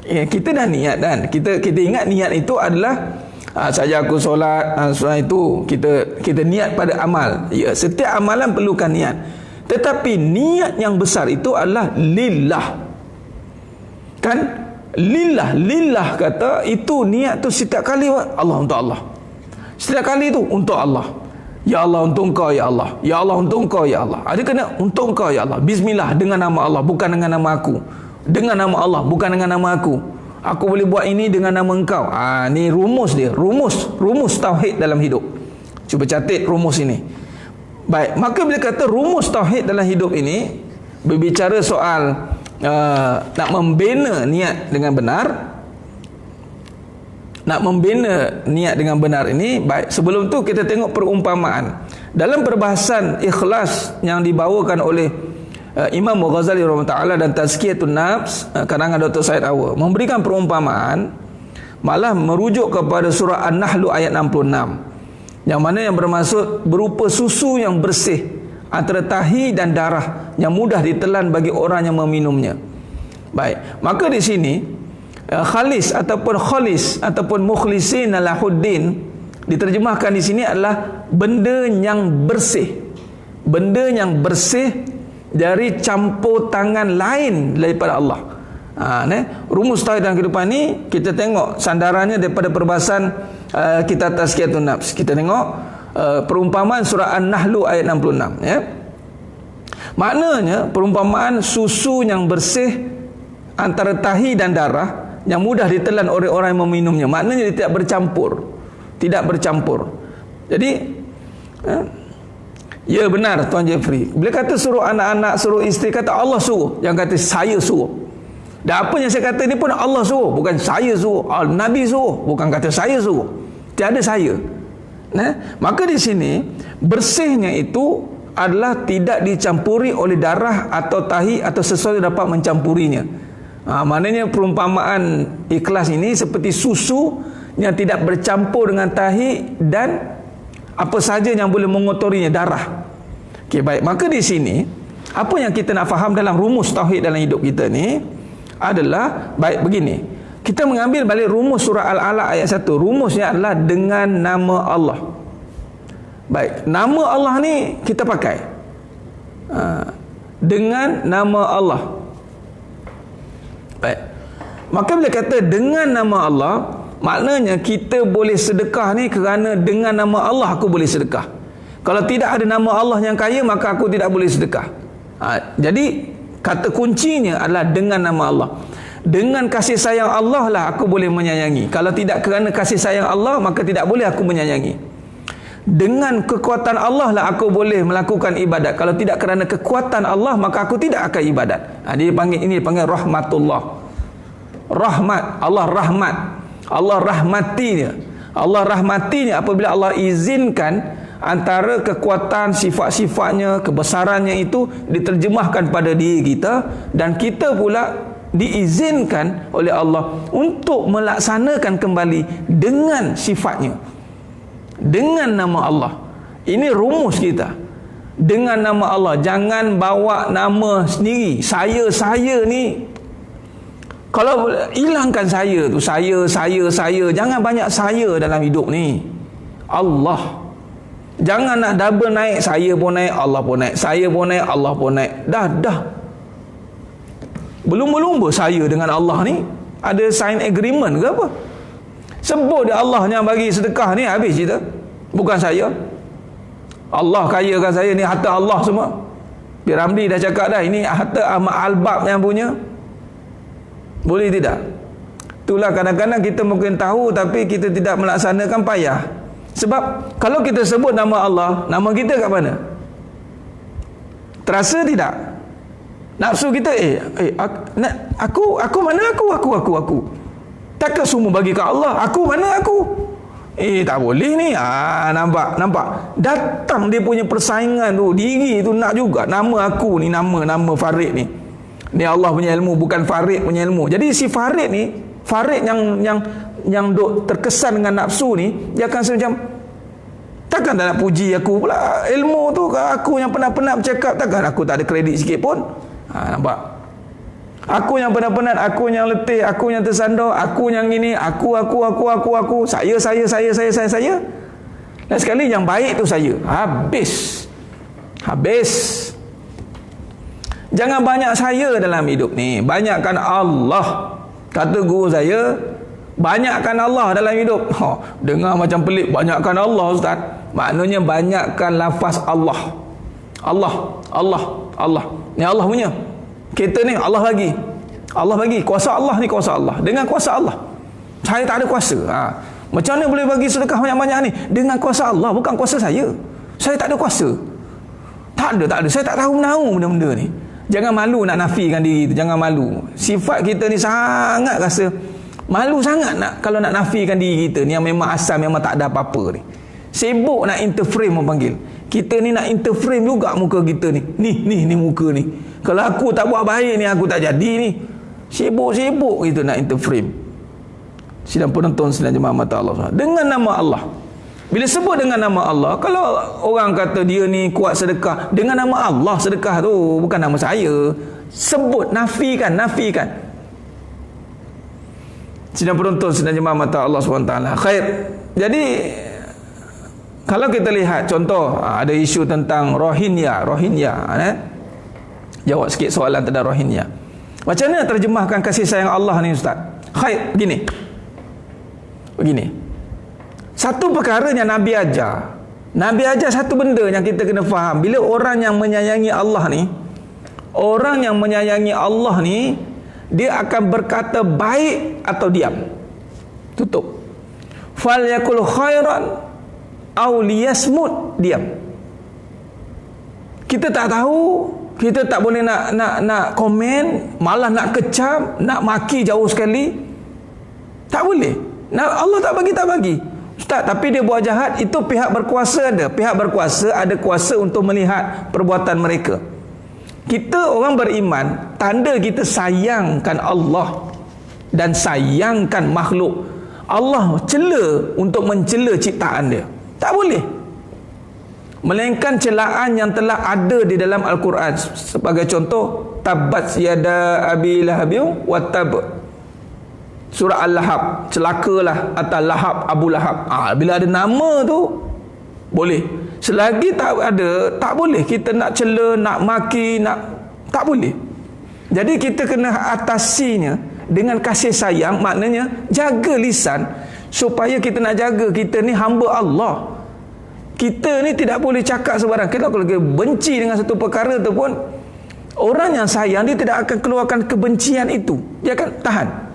Kita dah niat dan kita ingat niat itu adalah saja aku solat, solat itu kita niat pada amal. Ya, setiap amalan perlukan niat. Tetapi niat yang besar itu adalah lillah. Kan? Lillah kata itu niat tu setiap kali Allah untuk Allah. Setiap kali itu untuk Allah. Ya Allah untuk engkau ya Allah. Ya Allah untuk engkau ya Allah. Ada kena untuk engkau ya Allah. Bismillah dengan nama Allah bukan dengan nama aku. Dengan nama Allah bukan dengan nama aku. Aku boleh buat ini dengan nama engkau. Ni rumus dia. Rumus tauhid dalam hidup. Cuba catat rumus ini. Baik, maka bila kata rumus tauhid dalam hidup ini berbicara soal nak membina niat dengan benar. Nak membina niat dengan benar ini, baik, sebelum tu kita tengok perumpamaan. Dalam perbahasan ikhlas yang dibawakan oleh Imam Ghazali rahimahullah dan Tazkiyatun Nafs karangan Dr. Said Awar, memberikan perumpamaan malah merujuk kepada surah An-Nahl ayat 66. Yang mana yang bermaksud berupa susu yang bersih antara tahi dan darah yang mudah ditelan bagi orang yang meminumnya. Baik, maka di sini khalis ataupun mukhlisin lahuddin diterjemahkan di sini adalah benda yang bersih. Benda yang bersih dari campur tangan lain daripada Allah. Rumus tauhid dalam kehidupan ni kita tengok sandarannya daripada perbahasan kitab Tazkiyatun Nafs. Kita tengok perumpamaan surah An-Nahl ayat 66 ya. Maknanya perumpamaan susu yang bersih antara tahi dan darah yang mudah ditelan oleh orang yang meminumnya. Maknanya dia tidak bercampur. Jadi ya benar Tuan Jeffrey. Bila kata suruh anak-anak, suruh isteri, kata Allah suruh. Yang kata saya suruh. Dan apa yang saya kata ni pun Allah suruh, bukan saya suruh. Nabi suruh, bukan kata saya suruh. Tiada saya. Maka di sini bersihnya itu adalah tidak dicampuri oleh darah atau tahi atau sesuatu yang dapat mencampurinya. Maknanya perumpamaan ikhlas ini seperti susu yang tidak bercampur dengan tahi dan apa saja yang boleh mengotorinya, darah. Okey, baik. Maka di sini apa yang kita nak faham dalam rumus tauhid dalam hidup kita ni adalah baik begini. Kita mengambil balik rumus surah Al-Alaq ayat 1. Rumusnya adalah dengan nama Allah. Baik, nama Allah ni kita pakai dengan nama Allah. Baik. Maka bila kata dengan nama Allah, maknanya kita boleh sedekah ni kerana dengan nama Allah aku boleh sedekah. Kalau tidak ada nama Allah yang kaya, maka aku tidak boleh sedekah. Jadi kata kuncinya adalah dengan nama Allah. Dengan kasih sayang Allah lah aku boleh menyayangi. Kalau tidak kerana kasih sayang Allah, maka tidak boleh aku menyayangi. Dengan kekuatan Allah lah aku boleh melakukan ibadat. Kalau tidak kerana kekuatan Allah, maka aku tidak akan ibadat. Ini dipanggil rahmatullah. Rahmat, Allah rahmat. Allah rahmatinya. Allah rahmatinya apabila Allah izinkan antara kekuatan sifat-sifatnya, kebesarannya itu diterjemahkan pada diri kita, dan kita pula diizinkan oleh Allah untuk melaksanakan kembali dengan sifatnya, dengan nama Allah. Ini rumus kita. Dengan nama Allah. Jangan bawa nama sendiri. Saya ni, kalau hilangkan saya tu, saya, jangan banyak saya dalam hidup ni. Allah. Jangan nak double naik, saya pun naik, Allah pun naik, saya pun naik, Allah pun naik. Dah. Berlumba-lumba saya dengan Allah ni. Ada sign agreement ke apa? Sebut dia Allah yang bagi sedekah ni, habis cerita. Bukan saya. Allah kayakan saya, ni harta Allah semua. Bi Ramli dah cakap dah, ini harta Ahmad Al-Bab yang punya. Boleh tidak? Itulah kadang-kadang kita mungkin tahu tapi kita tidak melaksanakan, payah. Sebab kalau kita sebut nama Allah, nama kita kat mana? Terasa tidak? Nafsu kita aku mana aku. Takkan semua bagi ke Allah. Aku mana aku? Tak boleh ni. Nampak. Datang dia punya persaingan tu, diri tu nak juga. Nama aku ni, nama Farid ni. Ni Allah punya ilmu, bukan Farid punya ilmu. Jadi si Farid ni, Farid yang duk terkesan dengan nafsu ni, dia akan macam, takkan tak nak puji aku pula. Ilmu tu aku yang penat-penat bercakap, takkan aku tak ada kredit sikit pun. Nampak? Aku yang penat-penat, aku yang letih, aku yang tersandar, aku yang ini, aku. Saya. Dan sekali yang baik tu saya. Habis. Jangan banyak saya dalam hidup ni. Banyakkan Allah. Kata guru saya, banyakkan Allah dalam hidup. Dengar macam pelik, banyakkan Allah Ustaz. Maknanya banyakkan lafaz Allah. Allah. Ni Allah punya. Kita ni Allah bagi. Kuasa Allah ni kuasa Allah. Dengan kuasa Allah. Saya tak ada kuasa. Macam mana boleh bagi sedekah banyak-banyak ni? Dengan kuasa Allah, bukan kuasa saya. Saya tak ada kuasa. Tak ada. Saya tak tahu menahu benda-benda ni. Jangan malu nak nafikan diri tu. Jangan malu. Sifat kita ni sangat rasa malu sangat kalau nak nafikan diri kita ni yang memang asal memang tak ada apa-apa ni. Sibuk nak interframe orang panggil. Kita ni nak interframe juga muka kita ni. Ni muka ni. Kalau aku tak buat baik ni, aku tak jadi ni. Sibuk kita nak interframe. Sidang penonton, sidang jemaah mata Allah. Dengan nama Allah. Bila sebut dengan nama Allah, kalau orang kata dia ni kuat sedekah, dengan nama Allah sedekah tu, bukan nama saya. Sebut, nafikan. Sidang penonton, sidang jemaah mata Allah SWT. Khair. Jadi, kalau kita lihat contoh, ada isu tentang Rohingya. Jawab sikit soalan tentang Rohingya. Macam mana terjemahkan kasih sayang Allah ni Ustaz? Khair, begini. Satu perkara yang Nabi ajar satu benda yang kita kena faham. Bila orang yang menyayangi Allah ni, dia akan berkata baik atau diam. Tutup. Fal yakul khairan aw liyasmut, diam. Kita tak tahu, kita tak boleh nak komen, malah nak kecam, nak maki jauh sekali. Tak boleh. Allah tak bagi. Ustaz, tapi dia buat jahat, itu pihak berkuasa ada. Pihak berkuasa ada kuasa untuk melihat perbuatan mereka. Kita orang beriman, tanda kita sayangkan Allah dan sayangkan makhluk. Allah cela untuk mencela ciptaan dia. Tak boleh. Melainkan celaan yang telah ada di dalam Al-Quran. Sebagai contoh, tabbat yada abi lahabin wa tab. Surah Al-Lahab, celakalah atas Lahab, Abu Lahab. Bila ada nama tu boleh. Selagi tak ada, tak boleh kita nak cela, nak maki, tak boleh. Jadi kita kena atasinya dengan kasih sayang. Maknanya jaga lisan, supaya kita nak jaga kita ni hamba Allah. Kita ni tidak boleh cakap sebarang. Kalau kita benci dengan satu perkara tu pun, orang yang sayang dia tidak akan keluarkan kebencian itu. Dia akan tahan.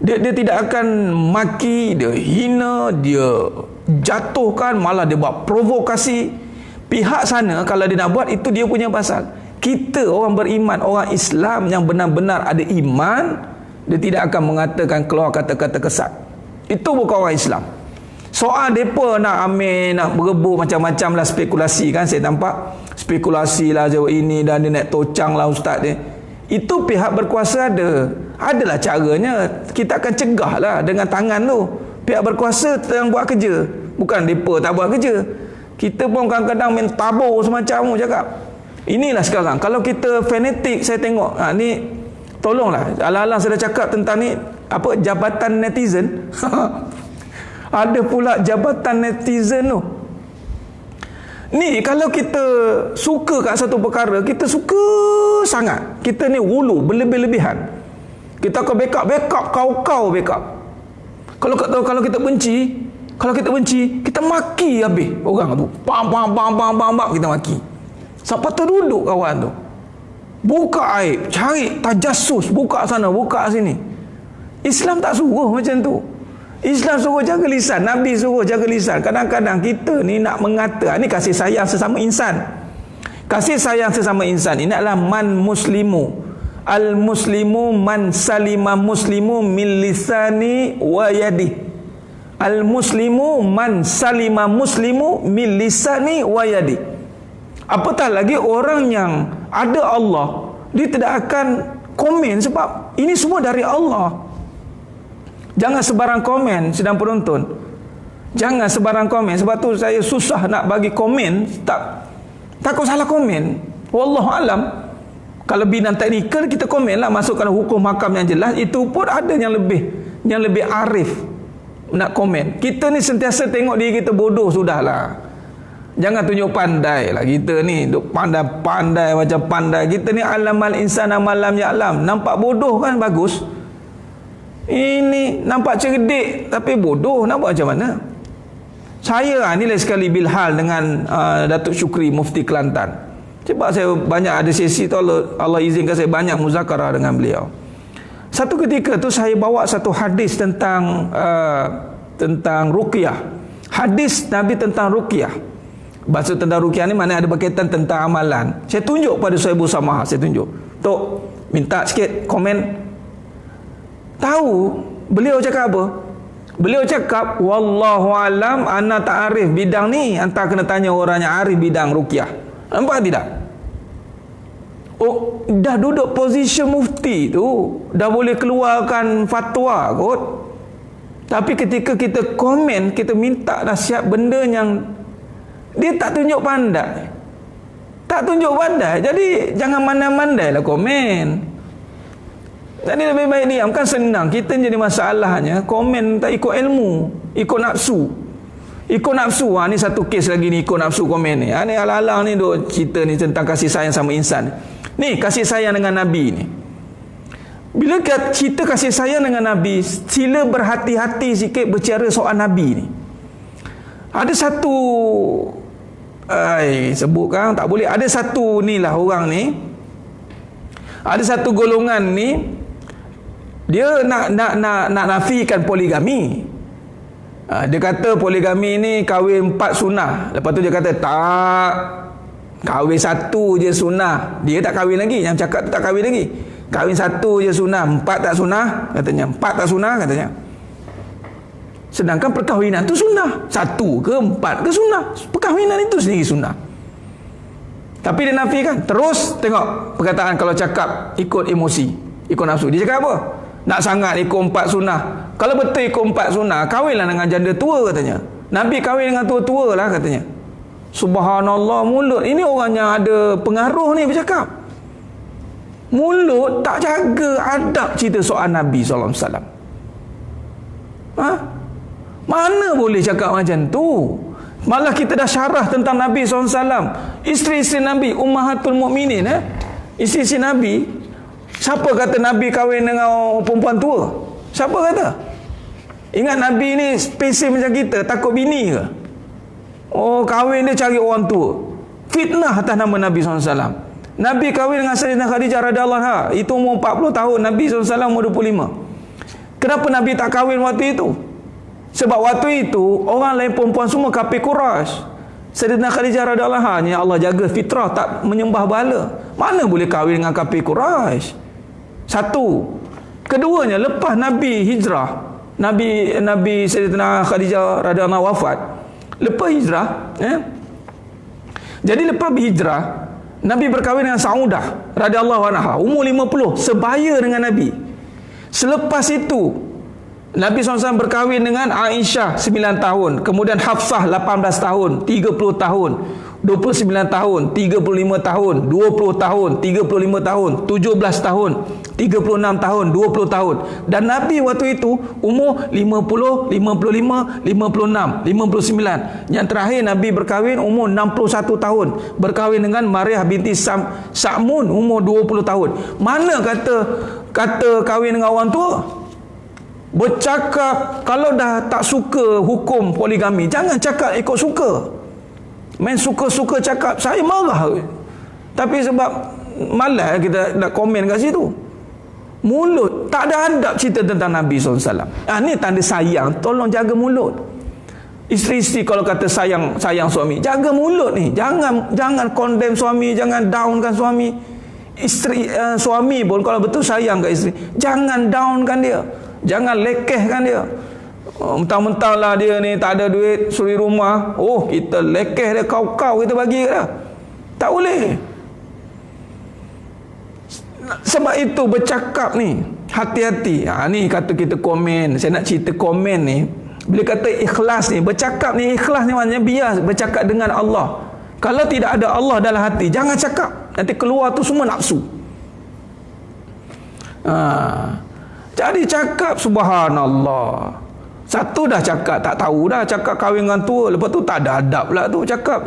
Dia tidak akan maki, dia hina, dia jatuhkan, malah dia buat provokasi. Pihak sana kalau dia nak buat, itu dia punya pasal. Kita orang beriman, orang Islam yang benar-benar ada iman, dia tidak akan mengatakan keluar kata-kata kesat. Itu bukan orang Islam. Soal mereka nak ambil, nak berebut macam-macam lah, spekulasi kan. Saya nampak spekulasi lah jawab ini, dan dia nak tocang lah ustaz dia. Itu pihak berkuasa adalah caranya. Kita akan cegah lah dengan tangan tu. Pihak berkuasa yang buat kerja, bukan mereka tak buat kerja. Kita pun kadang-kadang main tabur semacam cakap. Inilah sekarang, kalau kita fanatik, saya tengok ni, tolonglah, alang-alang saya dah cakap tentang ni, apa, jabatan netizen. Ada pula jabatan netizen tu. Ni kalau kita suka kat satu perkara, kita suka sangat, kita ni hulu berlebih-lebihan. Kita akan backup kau backup. Kalau kita benci, kita maki habis orang tu. Bam kita maki. Sampai terduduk kawan tu. Buka aib, cari tajassus, buka sana, buka sini. Islam tak suruh macam tu. Islam suruh jaga lisan, Nabi suruh jaga lisan. Kadang-kadang kita ni nak mengata, ni kasih sayang sesama insan. Kasih sayang sesama insan ini adalah man muslimu. Al-muslimu man salima muslimu min lisani wa yadi. Al-muslimu man salima muslimu min lisani wa yadi. Apatah lagi orang yang ada Allah dia tidak akan komen sebab ini semua dari Allah. Jangan sebarang komen sedang penonton. Jangan sebarang komen. Sebab tu saya susah nak bagi komen. Takut salah komen. Wallahu alam. Kalau bidang teknikal kita komen lah, masukkan hukum hakam yang jelas. Itu pun ada yang lebih arif nak komen. Kita ni sentiasa tengok diri kita bodoh, sudahlah. Jangan tunjuk pandai lah kita ni. Duk pandai-pandai macam pandai. Kita ni alamal insana malam ya'lam. Nampak bodoh kan bagus. Ini nampak cerdik tapi bodoh, nak buat macam mana? Saya ni lain sekali bilhal dengan Datuk Syukri Mufti Kelantan. Sebab saya banyak ada sesi tu, Allah izinkan saya banyak muzakarah dengan beliau. Satu ketika tu saya bawa satu hadis tentang ruqyah. Hadis Nabi tentang ruqyah. Bahasa tentang ruqyah ni mana ada berkaitan tentang amalan. Saya tunjuk pada Sohibul Samah, saya tunjuk. Tok, minta sikit komen. Tahu beliau cakap apa? Beliau cakap, wallahu alam, ana tak arif bidang ni, anta kena tanya orang yang arif bidang ruqyah. Nampak tidak? Oh, dah duduk position mufti tu, dah boleh keluarkan fatwa kot. Tapi ketika kita komen, kita minta nasihat benda yang dia tak tunjuk pandai. Tak tunjuk pandai. Jadi jangan mandai-mandai lah komen. Jadi lebih baik diam, kan senang. Kita jadi masalahnya komen tak ikut ilmu, ikut nafsu. Ikut nafsu. Ni satu kes lagi ni, ikut nafsu komen ni. Ni alang-alang ni duk cerita ni tentang kasih sayang sama insan. Ni kasih sayang dengan Nabi ni. Bila cerita kasih sayang dengan Nabi, sila berhati-hati sikit berbicara soal Nabi ni. Ada satu sebutkan tak boleh. Ada satu ni lah orang ni. Ada satu golongan ni, dia nak nafikan poligami. Dia kata poligami ni kahwin 4 sunnah. Lepas tu dia kata tak, kahwin 1 je sunnah. Dia tak kahwin lagi, yang cakap tu tak kahwin lagi. Kahwin 1 je sunnah, 4 tak sunnah katanya. 4 tak sunnah katanya. Sedangkan perkahwinan tu sunnah. 1 ke 4 ke sunnah. Perkahwinan itu sendiri sunnah. Tapi dia nafikan. Terus tengok perkataan kalau cakap ikut emosi, ikut nafsu. Dia cakap apa? Nak sangat ikut 4 sunnah. Kalau betul ikut 4 sunnah, kahwinlah dengan janda tua katanya. Nabi kahwin dengan tua-tua lah katanya. Subhanallah, mulut. Ini orang yang ada pengaruh ni bercakap. Mulut tak jaga adab cerita soal Nabi SAW. Mana boleh cakap macam tu? Malah kita dah syarah tentang Nabi SAW. Isteri-isteri Nabi, Ummahatul Mukminin. Isteri-isteri Nabi. Siapa kata Nabi kahwin dengan perempuan tua? Siapa kata? Ingat Nabi ni spesies macam kita, takut bini ke? Oh, kahwin dia cari orang tua. Fitnah atas nama Nabi SAW. Nabi kahwin dengan Sayyidatina Khadijah radhiyallahu anha. Itu umur 40 tahun. Nabi SAW umur 25. Kenapa Nabi tak kahwin waktu itu? Sebab waktu itu orang lain perempuan semua kafir Quraisy. Sayyidatina Khadijah radhiyallahu anha ni Allah jaga fitrah, tak menyembah bala. Mana boleh kahwin dengan kafir Quraisy? Satu. Keduanya, lepas Nabi hijrah, Nabi Sayyidatina Khadijah radhiyallahu anha wafat. Lepas hijrah, jadi lepas berhijrah, Nabi berkahwin dengan Saudah radhiyallahu anha, umur 50, sebaya dengan Nabi. Selepas itu Nabi SAW berkahwin dengan Aisyah 9 tahun, kemudian Hafsah 18 tahun, 30 tahun, 29 tahun, 35 tahun, 20 tahun, 35 tahun, 17 tahun, 36 tahun, 20 tahun. Dan Nabi waktu itu umur 50, 55, 56, 59. Yang terakhir Nabi berkahwin umur 61 tahun, berkahwin dengan Mariah binti Sa'mun umur 20 tahun. Mana kata kahwin dengan orang tua? Bercakap kalau dah tak suka hukum poligami, jangan cakap ikut suka. Main suka-suka cakap, saya marah. Tapi sebab malas kita nak komen kat situ. Mulut tak ada adab cerita tentang Nabi SAW. Ni tanda sayang. Tolong jaga mulut. Isteri-isteri kalau kata sayang suami, jaga mulut ni. Jangan condemn suami, jangan downkan suami. Suami pun kalau betul sayang kat isteri, jangan downkan dia. Jangan lekehkan dia. Mentang-mentang lah dia ni tak ada duit suri rumah, oh kita lekeh dia, kau kita bagi ke dah. Tak boleh. Sebab itu bercakap ni hati-hati. Ni kata kita komen. Saya nak cerita komen ni. Bila kata ikhlas ni, bercakap ni ikhlas ni maknanya biar bercakap dengan Allah. Kalau tidak ada Allah dalam hati, jangan cakap. Nanti keluar tu semua nafsu. Jadi cakap subhanallah. Satu dah cakap tak tahu dah, cakap kahwin dengan tua, lepas tu tak ada adab pula tu cakap.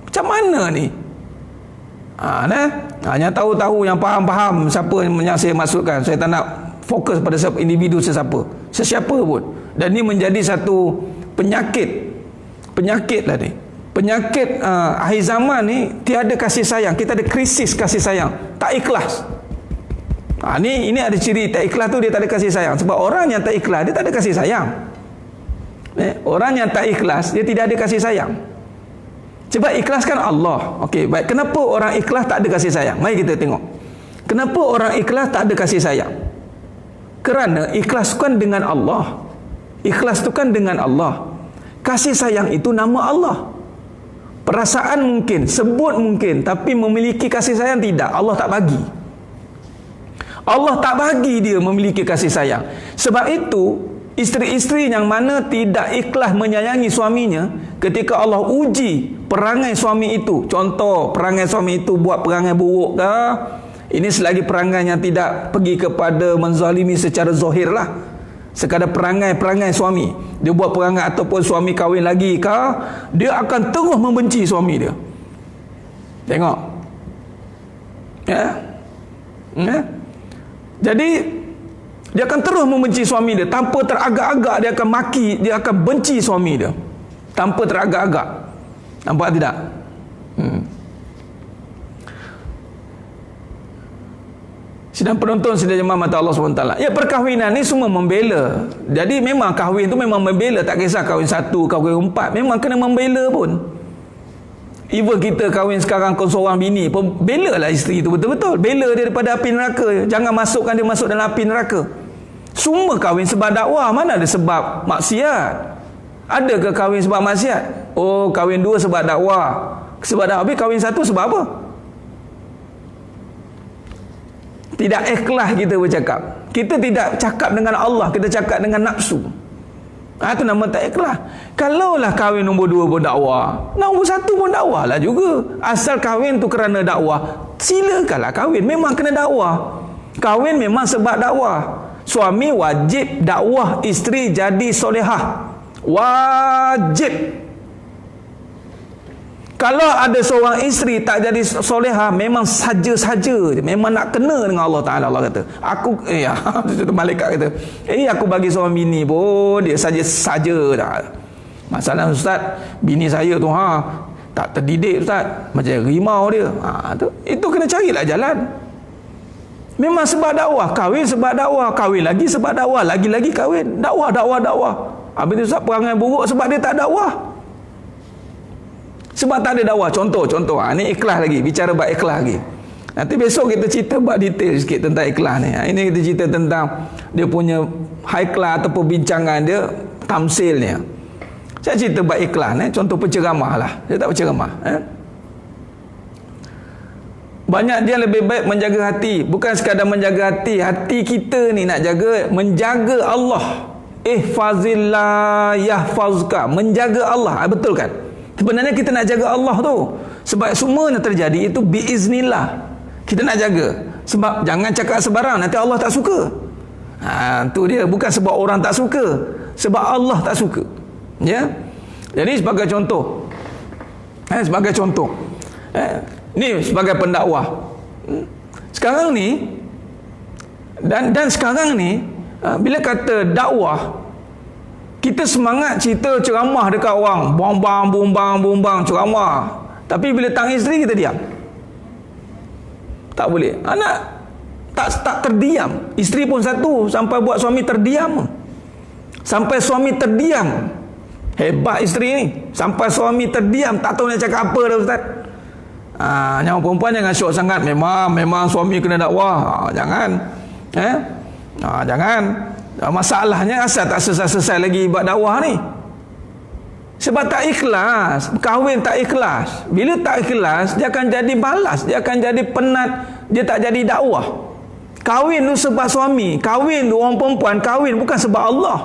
Macam mana ni? Yang tahu-tahu, yang faham-faham siapa yang saya maksudkan. Saya tak nak fokus pada individu sesiapa pun. Dan ini menjadi satu penyakit lah ni. Penyakit akhir zaman ni, tiada kasih sayang. Kita ada krisis kasih sayang, tak ikhlas. Ini ada ciri tak ikhlas tu, dia tak ada kasih sayang. Sebab orang yang tak ikhlas, dia tak ada kasih sayang. Orang yang tak ikhlas, dia tidak ada kasih sayang. Sebab ikhlaskan Allah. Okey, baik. Kenapa orang ikhlas tak ada kasih sayang? Mari kita tengok. Kenapa orang ikhlas tak ada kasih sayang? Kerana ikhlas kan dengan Allah. Ikhlas tu kan dengan Allah. Kasih sayang itu nama Allah. Perasaan mungkin, sebut mungkin, tapi memiliki kasih sayang tidak. Allah tak bagi. Allah tak bagi dia memiliki kasih sayang. Sebab itu, isteri-isteri yang mana tidak ikhlas menyayangi suaminya, ketika Allah uji perangai suami itu, contoh perangai suami itu buat perangai buruk ke, ini selagi perangai yang tidak pergi kepada menzalimi secara zahir lah, sekadar perangai suami, dia buat perangai ataupun suami kahwin lagi ke, dia akan terus membenci suami dia. Tengok jadi dia akan terus membenci suami dia tanpa teragak-agak. Dia akan maki, dia akan benci suami dia tanpa teragak-agak. Nampak tidak? Sidang penonton, sidang jemaah mata Allah SWT. Ya, perkahwinan ni semua membela. Jadi memang kahwin tu memang membela. Tak kisah kahwin 1, kahwin 4, memang kena membela pun. Even kita kahwin sekarang kau seorang bini pun, bela lah isteri tu betul-betul. Bela dia daripada api neraka. Jangan masukkan dia masuk dalam api neraka. Semua kahwin sebab dakwah. Mana ada sebab maksiat? Ada ke kahwin sebab maksiat? Oh, kahwin 2 sebab dakwah. Sebab dakwah. Habis kahwin 1 sebab apa? Tidak ikhlas kita bercakap. Kita tidak cakap dengan Allah, kita cakap dengan nafsu. Itu nama tak ikhlas. Kalaulah kahwin nombor 2 pun dakwah, nombor 1 pun dakwah lah juga. Asal kahwin tu kerana dakwah, silakanlah kahwin. Memang kena dakwah. Kahwin memang sebab dakwah. Suami wajib dakwah isteri jadi solehah. Wajib. Kalau ada seorang isteri tak jadi solehah, memang saja-saja, memang nak kena dengan Allah Ta'ala. Allah kata, malaikat kata, aku bagi seorang bini pun dia saja-saja dah. Masalah Ustaz, bini saya tu tak terdidik Ustaz, macam rimau dia. Itu kena carilah jalan. Memang sebab dakwah, kahwin sebab dakwah, kahwin lagi sebab dakwah, lagi-lagi kahwin, dakwah. Habis tu Ustaz perangai buruk sebab dia tak dakwah. Sebab tak ada dakwah. Contoh. Ni ikhlas lagi. Bicara bab ikhlas lagi. Nanti besok kita cerita bab detail sikit tentang ikhlas ni. Ini kita cerita tentang dia punya high class ataupun bincangan dia, tamsilnya. Saya cerita bab ikhlas ni. Contoh penceramah lah. Saya tak berceramah. Banyak dia lebih baik menjaga hati. Bukan sekadar menjaga hati. Hati kita ni nak jaga. Menjaga Allah. Ihfazillah yahfazka. Menjaga Allah. Betul kan? Sebenarnya kita nak jaga Allah tu. Sebab semua yang terjadi itu biiznillah. Kita nak jaga. Sebab jangan cakap sebarang, nanti Allah tak suka. Tu dia. Bukan sebab orang tak suka, sebab Allah tak suka. Ya. Jadi sebagai contoh. Ni sebagai pendakwah. Sekarang ni dan sekarang ni bila kata dakwah, kita semangat cerita ceramah dekat orang, bumbang ceramah. Tapi bila tang isteri kita diam. Tak boleh. Anak tak terdiam. Isteri pun satu, sampai buat suami terdiam. Sampai suami terdiam. Hebat isteri ni. Sampai suami terdiam, tak tahu nak cakap apa dah Ustaz. Yang perempuan jangan syok sangat. Memang suami kena dakwah. Jangan. Jangan. Masalahnya asal tak selesai lagi buat dakwah ni. Sebab tak ikhlas. Kahwin tak ikhlas. Bila tak ikhlas, dia akan jadi malas, dia akan jadi penat, dia tak jadi dakwah. Kahwin tu sebab suami. Kahwin tu orang perempuan kahwin bukan sebab Allah.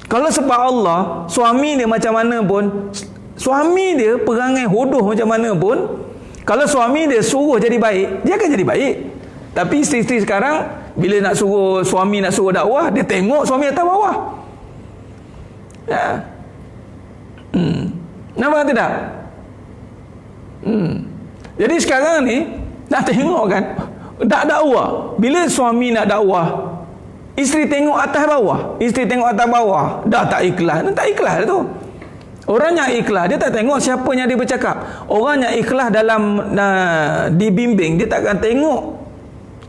Kalau sebab Allah, suami dia macam mana pun, suami dia perangai hodoh macam mana pun, kalau suami dia suruh jadi baik, dia akan jadi baik. Tapi isteri-isteri sekarang, bila nak suruh suami nak suruh dakwah, dia tengok suami atas bawah. Ya. Nampak tidak? Jadi sekarang ni nak tengok kan, tak dakwah. Bila suami nak dakwah, isteri tengok atas bawah, isteri tengok atas bawah, dah tak ikhlas. Tak ikhlas tu. Orang yang ikhlas, dia tak tengok siapa yang dia bercakap. Orang yang ikhlas dalam dibimbing, dia tak akan tengok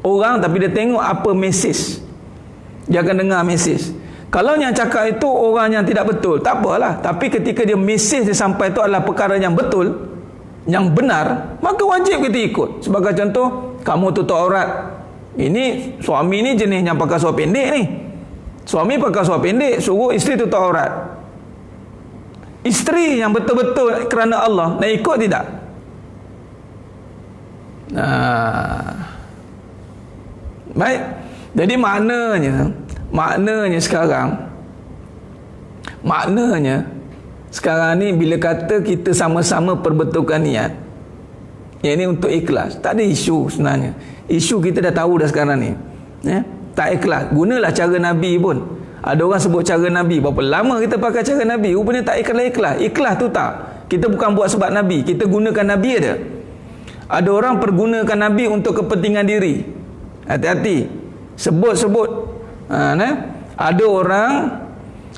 orang, tapi dia tengok apa mesej. Dia akan dengar mesej. Kalau yang cakap itu orang yang tidak betul, tak apalah. Tapi ketika dia mesej dia sampai itu adalah perkara yang betul, yang benar, maka wajib kita ikut. Sebagai contoh, kamu tutup aurat. Ini suami ni jenis yang pakai seluar pendek ni. Suami pakai seluar pendek, suruh isteri tutup aurat. Isteri yang betul-betul kerana Allah, nak ikut tidak? Baik. Jadi maknanya sekarang ni bila kata kita sama-sama perbetulkan niat, yang ini untuk ikhlas, tak ada isu sebenarnya. Isu kita dah tahu dah sekarang ni, tak ikhlas, gunalah cara Nabi pun. Ada orang sebut cara Nabi, berapa lama kita pakai cara Nabi, rupanya tak ikhlas. Ikhlas tu tak, kita bukan buat sebab Nabi, kita gunakan Nabi ada. Ada orang pergunakan Nabi untuk kepentingan diri. Hati-hati, sebut-sebut.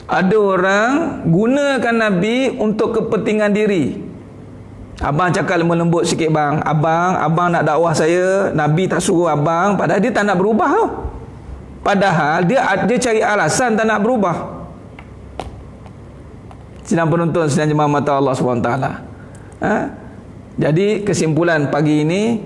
Ada orang gunakan Nabi untuk kepentingan diri. Abang cakap lemah lembut sikit bang, abang nak dakwah saya, Nabi tak suruh abang, padahal dia tak nak berubah tau. Padahal dia cari alasan tak nak berubah. Sidang penonton, sidang jemaah mata Allah SWT. Jadi kesimpulan pagi ini,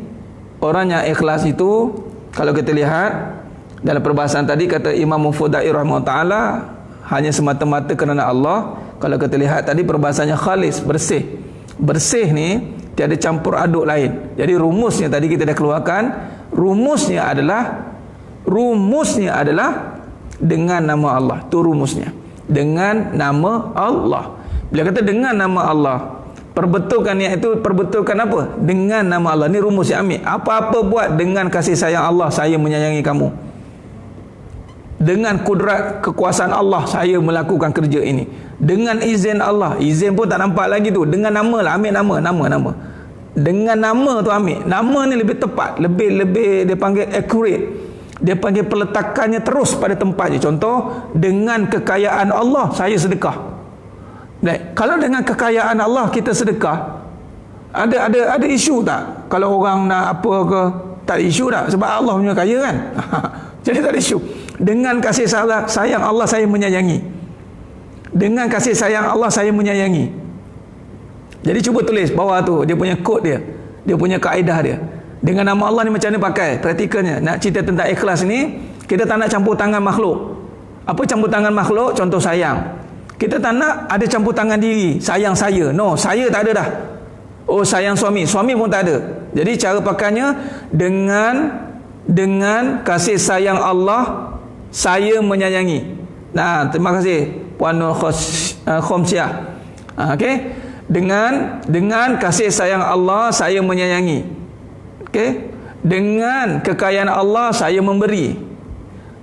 orang yang ikhlas itu, kalau kita lihat dalam perbahasan tadi, kata Imam Mufudai rahimahullah ta'ala, hanya semata-mata kerana Allah. Kalau kita lihat tadi perbahasannya khalis, bersih. Bersih ni tiada campur aduk lain. Jadi rumusnya tadi kita dah keluarkan. Rumusnya adalah dengan nama Allah. Tu rumusnya, dengan nama Allah. Bila kata dengan nama Allah, perbetulkan niat itu, perbetulkan apa? Dengan nama Allah. Ni rumus yang ambil. Apa-apa buat dengan kasih sayang Allah, saya menyayangi kamu. Dengan kudrat kekuasaan Allah, saya melakukan kerja ini. Dengan izin Allah, izin pun tak nampak lagi tu. Dengan nama lah, ambil nama. Dengan nama tu ambil. Nama ni lebih tepat, lebih dia panggil accurate. Dia panggil peletakannya terus pada tempatnya. Contoh, dengan kekayaan Allah, saya sedekah. Baik, kalau dengan kekayaan Allah kita sedekah, ada isu tak? Kalau orang nak apa ke, tak ada isu tak? Sebab Allah punya kaya kan. Jadi tak ada isu. Dengan kasih sayang Allah, saya menyayangi. Dengan kasih sayang Allah, saya menyayangi. Jadi cuba tulis bawah tu, dia punya kod dia, dia punya kaedah dia. Dengan nama Allah ni macam mana pakai? Praktikalnya, nak cerita tentang ikhlas ni, kita tak nak campur tangan makhluk. Apa campur tangan makhluk? Contoh sayang. Kita tak nak ada campur tangan diri, sayang saya. No, saya tak ada dah. Oh, sayang suami pun tak ada. Jadi cara pakainya, dengan kasih sayang Allah, saya menyayangi. Nah, terima kasih Puan Nur Khomsiah. Okey. Dengan kasih sayang Allah, saya menyayangi. Okey. Dengan kekayaan Allah, saya memberi.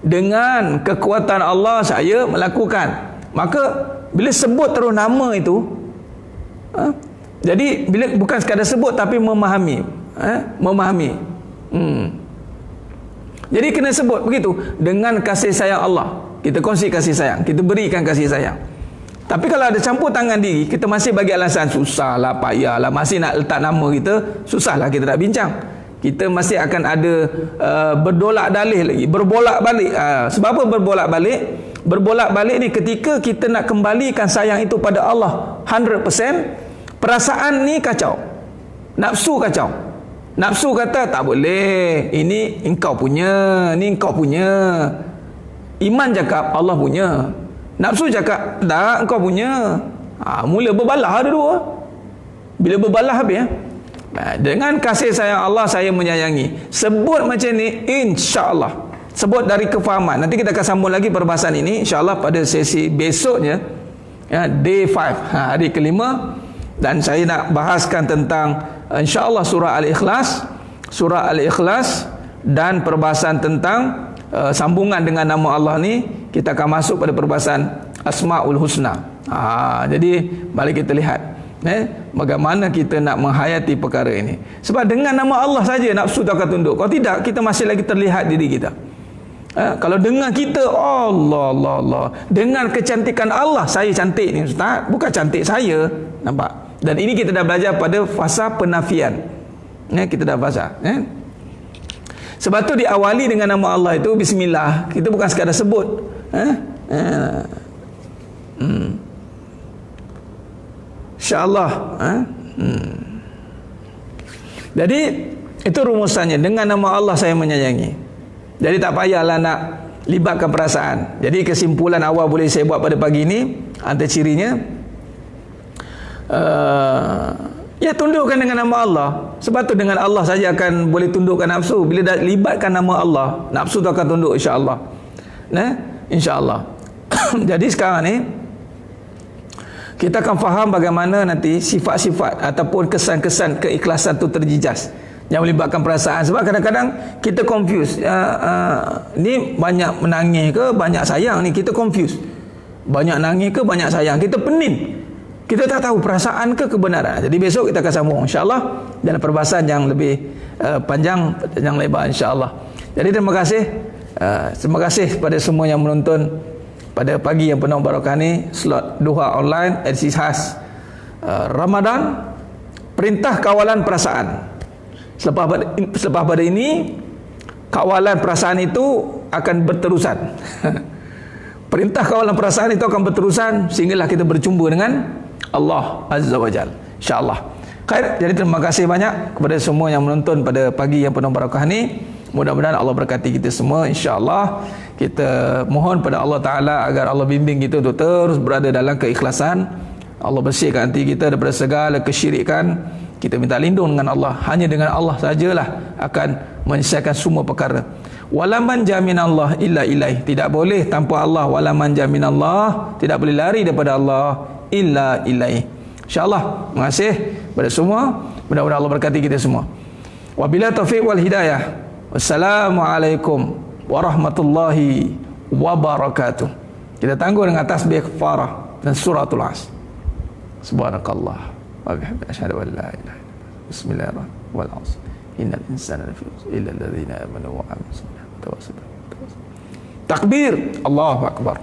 Dengan kekuatan Allah, saya melakukan. Maka bila sebut terus nama itu, jadi bila bukan sekadar sebut tapi memahami. Memahami. Jadi kena sebut begitu, dengan kasih sayang Allah. Kita kongsi kasih sayang, kita berikan kasih sayang. Tapi kalau ada campur tangan diri, kita masih bagi alasan, susahlah, payahlah, masih nak letak nama kita, susahlah, kita tak bincang. Kita masih akan ada berdolak dalih lagi, berbolak balik. Sebab apa berbolak balik? Berbolak balik ni ketika kita nak kembalikan sayang itu pada Allah 100%, perasaan ni kacau, nafsu kacau. Nafsu kata tak boleh, ini engkau punya, ni engkau punya. Iman cakap Allah punya. Nafsu cakap tak, engkau punya. Mula berbalah ada dua. Bila berbalah habis, Dengan kasih sayang Allah saya menyayangi. Sebut macam ni, insya-Allah. Sebut dari kefahaman. Nanti kita akan sambung lagi perbahasan ini insya-Allah pada sesi besoknya, ya, day 5, hari kelima. Dan saya nak bahaskan tentang insya-Allah surah Al-Ikhlas dan perbahasan tentang sambungan dengan nama Allah ni. Kita akan masuk pada perbahasan Asmaul Husna. Jadi mari kita lihat bagaimana kita nak menghayati perkara ini. Sebab dengan nama Allah saja nafsu tu akan tunduk. Kalau tidak, kita masih lagi terlihat diri kita. Kalau dengar kita Allah, dengan kecantikan Allah, saya cantik ni Ustaz, bukan cantik saya. Nampak? Dan ini kita dah belajar pada fasa penafian. Kita dah bahasa. Sebab tu diawali dengan nama Allah itu bismillah. Kita bukan sekadar sebut. InsyaAllah. Jadi itu rumusannya. Dengan nama Allah saya menyayangi. Jadi tak payahlah nak libatkan perasaan. Jadi kesimpulan awal boleh saya buat pada pagi ini, antara cirinya, ya tundukkan dengan nama Allah. Sebab tu dengan Allah saja akan boleh tundukkan nafsu. Bila dah libatkan nama Allah, nafsu tu akan tunduk insya-Allah. InsyaAllah. Jadi sekarang ni kita akan faham bagaimana nanti sifat-sifat ataupun kesan-kesan keikhlasan tu terjijas yang melibatkan perasaan. Sebab kadang-kadang kita confuse, ni banyak menangis ke banyak sayang ni, kita confuse. Banyak nangis ke banyak sayang, kita pening, kita tak tahu perasaan ke kebenaran. Jadi besok kita akan sambung insya-Allah dalam perbahasan yang lebih panjang, yang lebar insya-Allah. Jadi terima kasih kepada semua yang menonton pada pagi yang penuh barakah ni, slot duha online edisi khas Ramadan, perintah kawalan perasaan. Selepas pada ini, kawalan perasaan itu akan berterusan. Perintah kawalan perasaan itu akan berterusan sehinggalah kita berjumpa dengan Allah Azza wa Jalla, insya-Allah. Jadi terima kasih banyak kepada semua yang menonton pada pagi yang penuh barakah ni. Mudah-mudahan Allah berkati kita semua, insya-Allah. Kita mohon pada Allah Ta'ala agar Allah bimbing kita untuk terus berada dalam keikhlasan. Allah bersihkan hati kita daripada segala kesyirikan. Kita minta lindung dengan Allah. Hanya dengan Allah sajalah akan menyelesaikan semua perkara. Walaman jaminallah illa ilaih. Tidak boleh tanpa Allah. Walaman jaminallah, tidak boleh lari daripada Allah illa ilaih. InsyaAllah. Terima kasih kepada semua. Mudah-mudahan Allah berkati kita semua. Wabila taufiq wal hidayah. Wassalamualaikum warahmatullahi wabarakatuh. Kita tangguh dengan tasbih kafarah dan suratul Asr. Subhanakallah wa bihamdika asyhadu an la ilaha illa anta bismillahirrahmanirrahim wal 'asr innal insana lafi khusr illa alladhina amanu wa 'amilus solihati. Takbir, Allahu akbar.